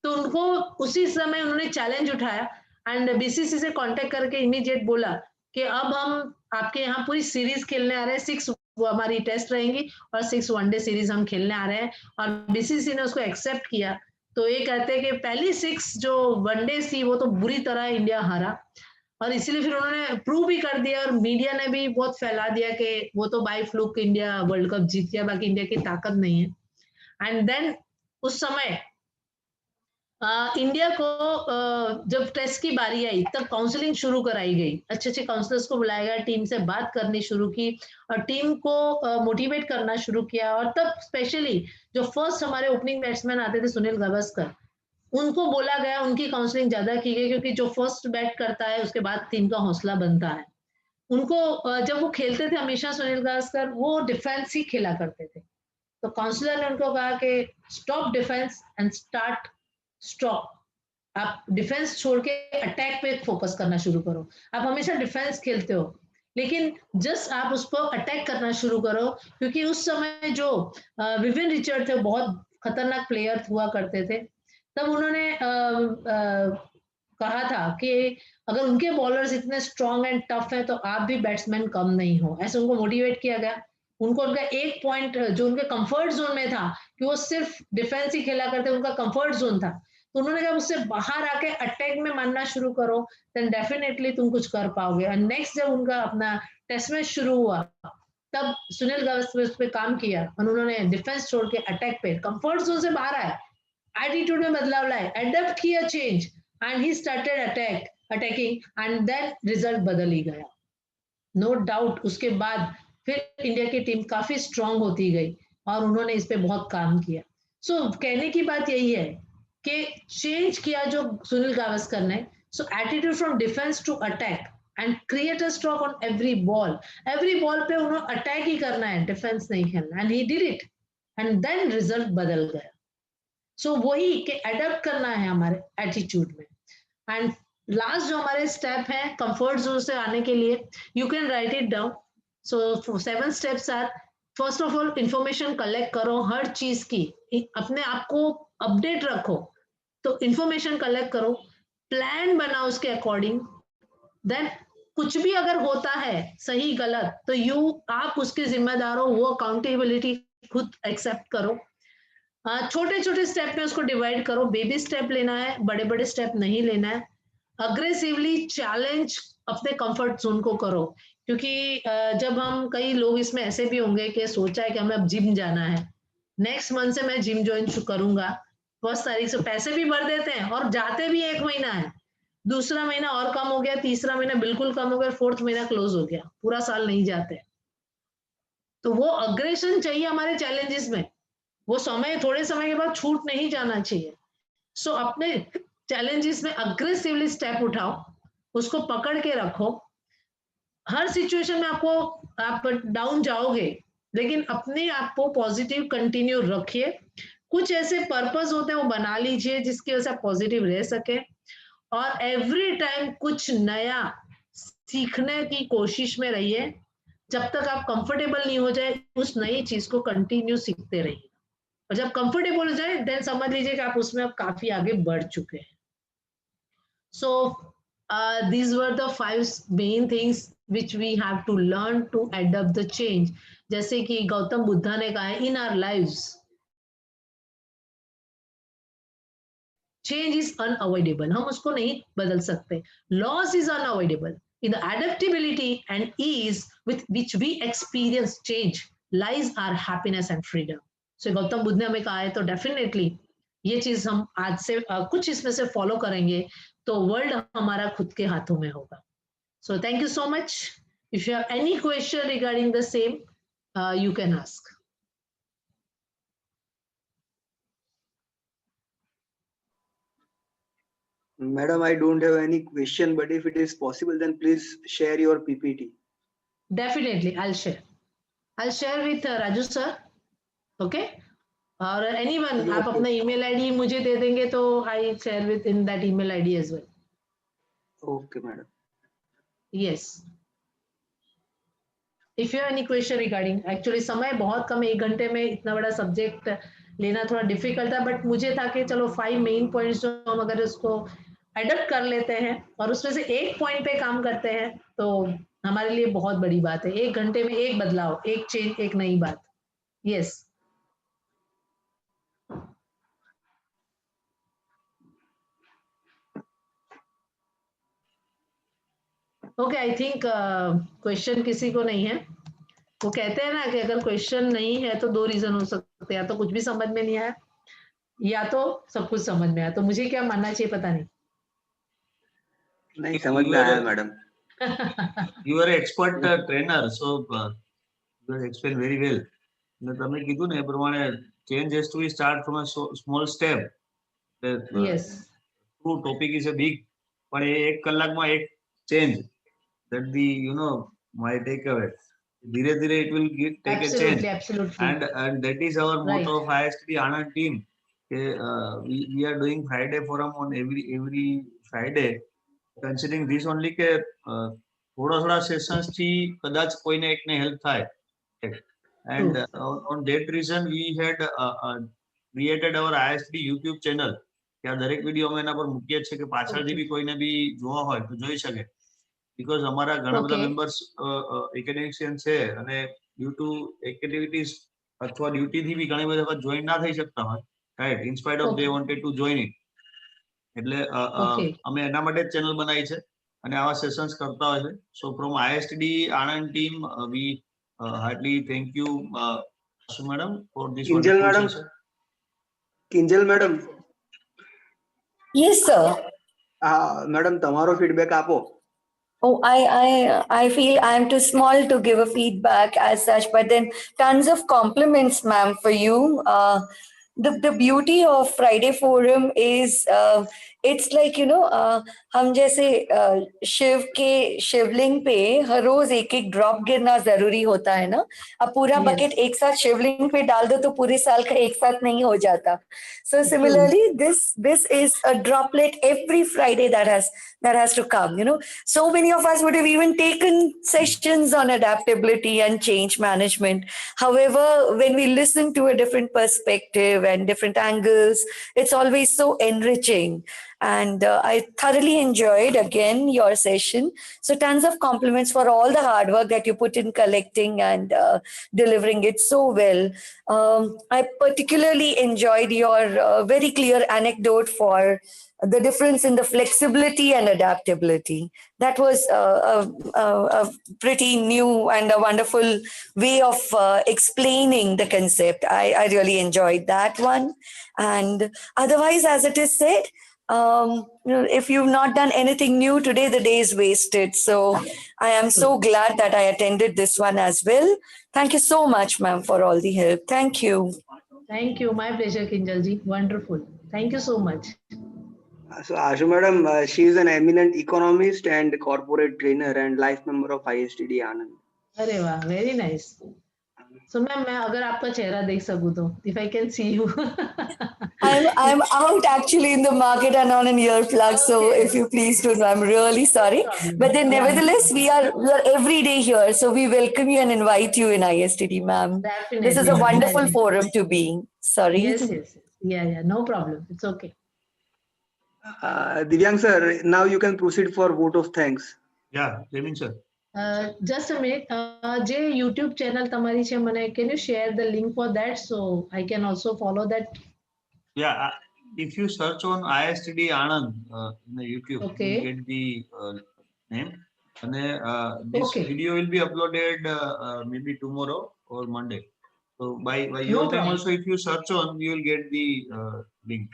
तो उनको उसी समय उन्होंने चैलेंज उठाया एंड बीसीसी से कांटेक्ट करके इमीडिएट बोला कि अब हम आपके यहाँ पूरी सीरीज खेलने आ रहे हैं. 6 हमारी टेस्ट रहेंगी और 6 वनडे सीरीज हम खेलने आ रहे हैं. और बीसीसी ने उसको एक्सेप्ट किया. तो ये कहते हैं कि पहली 6 जो वनडे थी वो तो बुरी तरह इंडिया हारा, और इसीलिए फिर उन्होंने प्रूव भी कर दिया और मीडिया ने भी बहुत फैला दिया कि वो तो by fluke India world cup जीत गया, बाकी इंडिया की ताकत नहीं है. एंड देन उस समय इंडिया को जब टेस्ट की बारी आई तब काउंसलिंग शुरू कराई गई. अच्छे अच्छे काउंसलर्स को बुलाया गया, टीम से बात करनी शुरू की और टीम को मोटिवेट करना शुरू किया. और तब स्पेशली जो फर्स्ट हमारे ओपनिंग बैट्समैन आते थे सुनील गावस्कर, उनको बोला गया, उनकी काउंसलिंग ज्यादा की गई, क्योंकि जो फर्स्ट बैट करता है उसके बाद टीम का हौसला बनता है. उनको जब वो खेलते थे हमेशा सुनील गावस्कर, वो डिफेंस ही खेला करते थे. तो काउंसलर ने उनको कहा कि stop defence and start stop. आप डिफेंस छोड़ के अटैक पे फोकस करना शुरू करो. आप हमेशा डिफेंस खेलते हो लेकिन जस्ट आप उसको अटैक करना शुरू करो, क्योंकि उस समय जो विवियन रिचर्ड थे बहुत खतरनाक प्लेयर हुआ करते थे. तब उन्होंने कहा था कि अगर उनके बॉलर्स इतने स्ट्रॉन्ग एंड टफ हैं तो आप भी बैट्समैन कम नहीं हो. ऐसे उनको मोटिवेट किया गया. उनको उनका एक पॉइंट जो उनके कंफर्ट जोन में था कि वो सिर्फ डिफेंस ही खेला करते, उनका कंफर्ट जोन था, तो उन्होंने कहा उससे बाहर आके अटैक में मानना शुरू करो, देन डेफिनेटली तुम कुछ कर पाओगे. और नेक्स्ट जब उनका अपना टेस्ट मैच शुरू हुआ तब सुनील गावस्कर उस पर काम किया और उन्होंने डिफेंस छोड़ के अटैक पे, कंफर्ट जोन से बाहर आए, एटीट्यूड में बदलाव लाए, एडप्ट किया change, and he started attacking, and then result बदल ही गया. नो डाउट उसके बाद फिर इंडिया की टीम काफी स्ट्रांग होती गई और उन्होंने इस पे बहुत काम किया. सो कहने की बात यही है कि चेंज किया जो सुनील गावस्कर ने. So attitude from defence to attack and create a stroke on every ball पे उन्होंने अटैक ही करना है, डिफेंस नहीं खेलना, and he did it, and then result बदल गया. सो वही कि अडेप्ट करना है हमारे एटीट्यूड में. एंड लास्ट जो हमारे स्टेप है कंफर्ट जोन से आने के लिए, you can write it down. So 7 steps are, first of all information collect करो हर चीज की, अपने आप को अपडेट रखो. तो इंफॉर्मेशन कलेक्ट करो, प्लान बनाओ उसके अकॉर्डिंग. देन कुछ भी अगर होता है सही गलत तो आप उसके जिम्मेदार हो, वो अकाउंटेबिलिटी खुद एक्सेप्ट करो. छोटे छोटे स्टेप में उसको डिवाइड करो. बेबी स्टेप लेना है, बड़े बड़े स्टेप नहीं लेना है. अग्रेसिवली चैलेंज अपने कंफर्ट जोन को करो, क्योंकि जब हम, कई लोग इसमें ऐसे भी होंगे कि सोचा है कि हमें अब जिम जाना है, नेक्स्ट मंथ से मैं जिम ज्वाइन करूंगा, 1 तारीख से पैसे भी भर देते हैं और जाते भी 1 महीना है, दूसरा महीना और कम हो गया, तीसरा महीना बिल्कुल कम हो गया, 4th महीना क्लोज हो गया, पूरा साल नहीं जाते. तो वो अग्रेशन चाहिए हमारे चैलेंजेस में, वो समय थोड़े समय के बाद छूट नहीं जाना चाहिए. सो अपने चैलेंजेस में अग्रेसिवली स्टेप उठाओ, उसको पकड़ के रखो. हर सिचुएशन में आप डाउन जाओगे लेकिन अपने आप को पॉजिटिव कंटिन्यू रखिए. कुछ ऐसे पर्पस होते हैं वो बना लीजिए जिसकी वजह से आप पॉजिटिव रह सके, और एवरी टाइम कुछ नया सीखने की कोशिश में रहिए। जब तक आप कंफर्टेबल नहीं हो जाए उस नई चीज को कंटिन्यू सीखते रहिए, और जब कंफर्टेबल हो जाए देन समझ लीजिए कि आप उसमें अब काफी आगे बढ़ चुके हैं। सो these were the 5 main things which we have to learn to adapt the change. जैसे कि गौतम बुद्धा ने कहा है, in our lives change is unavoidable, हम उसको नहीं बदल सकते, loss is unavoidable. In the adaptability and ease with which we experience change lies our happiness and freedom. So Gautam Buddha ने हमें कहा है, तो डेफिनेटली ये चीज हम आज से कुछ इसमें से फॉलो करेंगे तो वर्ल्ड हमारा खुद के हाथों में होगा. So thank you so much. If you have any question regarding the same, you can ask. Madam, I don't have any question, but if it is possible, then please share your PPT. Definitely, I'll share. I'll share with Raju sir. Okay. और anyone, आप अपना email ID मुझे दे देंगे तो I share with in that email ID as well. Okay, madam. Yes. If you have any question regarding, actually समय बहुत कम है, 1 घंटे में इतना बड़ा सब्जेक्ट लेना थोड़ा डिफिकल्ट था, बट मुझे था कि चलो 5 मेन पॉइंट्स जो हम अगर उसको अडॉप्ट कर लेते हैं और उसमें से एक पॉइंट पे काम करते हैं तो हमारे लिए बहुत बड़ी बात है. 1 घंटे में एक बदलाव, एक चेंज, एक नई बात. Yes. Okay, I think question किसी को नहीं है. वो कहते हैं ना कि अगर क्वेश्चन नहीं है तो 2 रीजन हो सकते हैं, या तो कुछ भी समझ में नहीं आया या तो सब कुछ समझ में आया. तो मुझे क्या मानना चाहिए पता नहीं. नहीं समझ में आया madam. You are an expert trainer, so you have explained very well. ને તમે કીધું ને એ પ્રમાણે change has to be start from a small step. Yes. True topic is a big, પણ એ 1 કલાકમાં એક change that the my takeaway. ધીરે ધીરે it will take a change. Absolutely. And that is our motto of ISTD Anand team. We are doing Friday forum on every Friday. Considering this only કે થોડા sessions થી કદાચ કોઈને એકને help થાય. And on that reason we had created our ISTD YouTube channel. કે આ દરેક વિડિયો અમે એના પર મૂકીએ છીએ કે પાછળથી બી કોઈને બી જોવા હોય તો જોઈ શકે. Because અમારા ઘણા બધા મેમ્બર્સ એકેડેમિશિયન છે અને ડ્યુ ટુ એક્ટિવિટીઝ અથવા ડ્યુટીથી બી ઘણી બધી વખત જોઈન ના થઈ શકતા હોય, right, in spite of they wanted to join it. એટલે અમે એના માટે જ ચેનલ બનાવી છે અને આવા સેશન્સ કરતા હોય છે. સો from ISTD Anand team we heartily thank you Asu madam for this wonderful session. Kinjal madam. Yes sir. Madam તમારો ફીડબેક આપો. Oh, I feel I'm too small to give a feedback as such, but then tons of compliments, ma'am, for you. The beauty of Friday Forum is it's like हम जैसे शिव के शिवलिंग पे हर रोज एक एक drop गिरना जरूरी होता है ना. अब पूरा बकेट एक साथ शिवलिंग पे डाल दो तो पूरे साल का एक साथ नहीं हो जाता. So similarly, this is a droplet every Friday that has to come. So many of us would have even taken sessions on adaptability and change management. However, when we listen to a different perspective and different angles, it's always so enriching. And I thoroughly enjoyed again your session. So tons of compliments for all the hard work that you put in collecting and delivering it so well. I particularly enjoyed your very clear anecdote for the difference in the flexibility and adaptability. That was a pretty new and a wonderful way of explaining the concept. I really enjoyed that one. And otherwise, as it is said, if you've not done anything new today, the day is wasted. So I am so glad that I attended this one as well. Thank you so much, ma'am, for all the help. Thank you. Thank you. My pleasure, Kinjalji. Wonderful. Thank you so much. So Ashu madam, she is an eminent economist and corporate trainer and life member of ISTD Anand. Arey wow, very nice. So ma'am मैं अगर आपका चेहरा देख सकूं तो if I can see you. I'm out actually in the market and on an earplug, so Okay. if you please don't, I'm really sorry. No problem. But then Yeah, nevertheless, we are every day here, so we welcome you and invite you in ISTD, ma'am. definitely. This is a wonderful definitely. forum to be. Sorry. Yes, yes. Yeah, no problem. It's okay. Divyang sir, now you can proceed for vote of thanks. Yeah, Jaimin sir. Just a minute. જે YouTube channel તમારી છે મને can you share the link for that so I can also follow that? Yeah, if you search on ISTD Anand in the YouTube, Okay. you get the name. And this Okay. video will be uploaded maybe tomorrow or Monday. So by No your time problem. also, if you search on, you will get the link.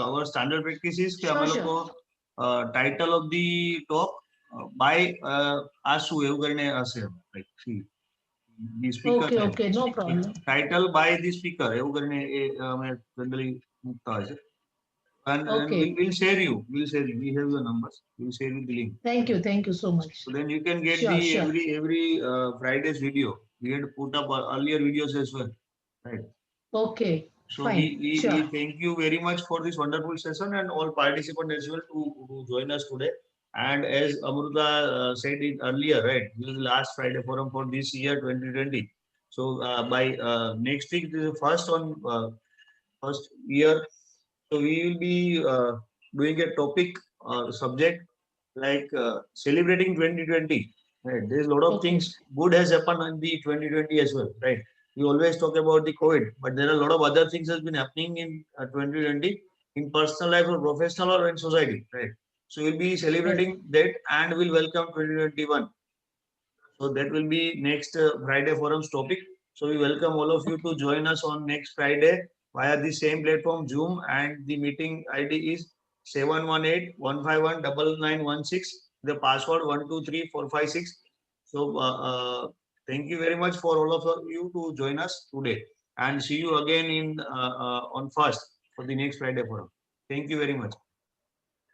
Our standard practice is કે અમે લોકો title of the talk by આસુ એવું કરીને હશે, like see the speaker name. Okay, no problem. Title by the speaker એવું કરીને અમે generally મૂકતા હોય છે. And Okay. we'll share you. We have your numbers. We'll share you the link. Thank you so much. So then you can get Sure, the sure. every Friday's video. We had put up earlier videos as well, right? Okay, So fine. we Sure. thank you very much for this wonderful session and all participants as well to join us today. And as Amruta said it earlier, right? This is the last Friday forum for this year 2020. So by next week, this is the first year. So we will be doing a topic subject like celebrating 2020. Right? There's a lot of Okay. things good has happened in the 2020 as well, right? We always talk about the COVID, but there are a lot of other things has been happening in 2020 in personal life or professional or in society, right? So we'll be celebrating that and we'll welcome 2021. So that will be next Friday forum's topic. So we welcome all of you to join us on next Friday via the same platform Zoom, and the meeting ID is 718-151-9916. The password 123456. So thank you very much for all of you to join us today, and see you again in on first for the next Friday forum. Thank you very much.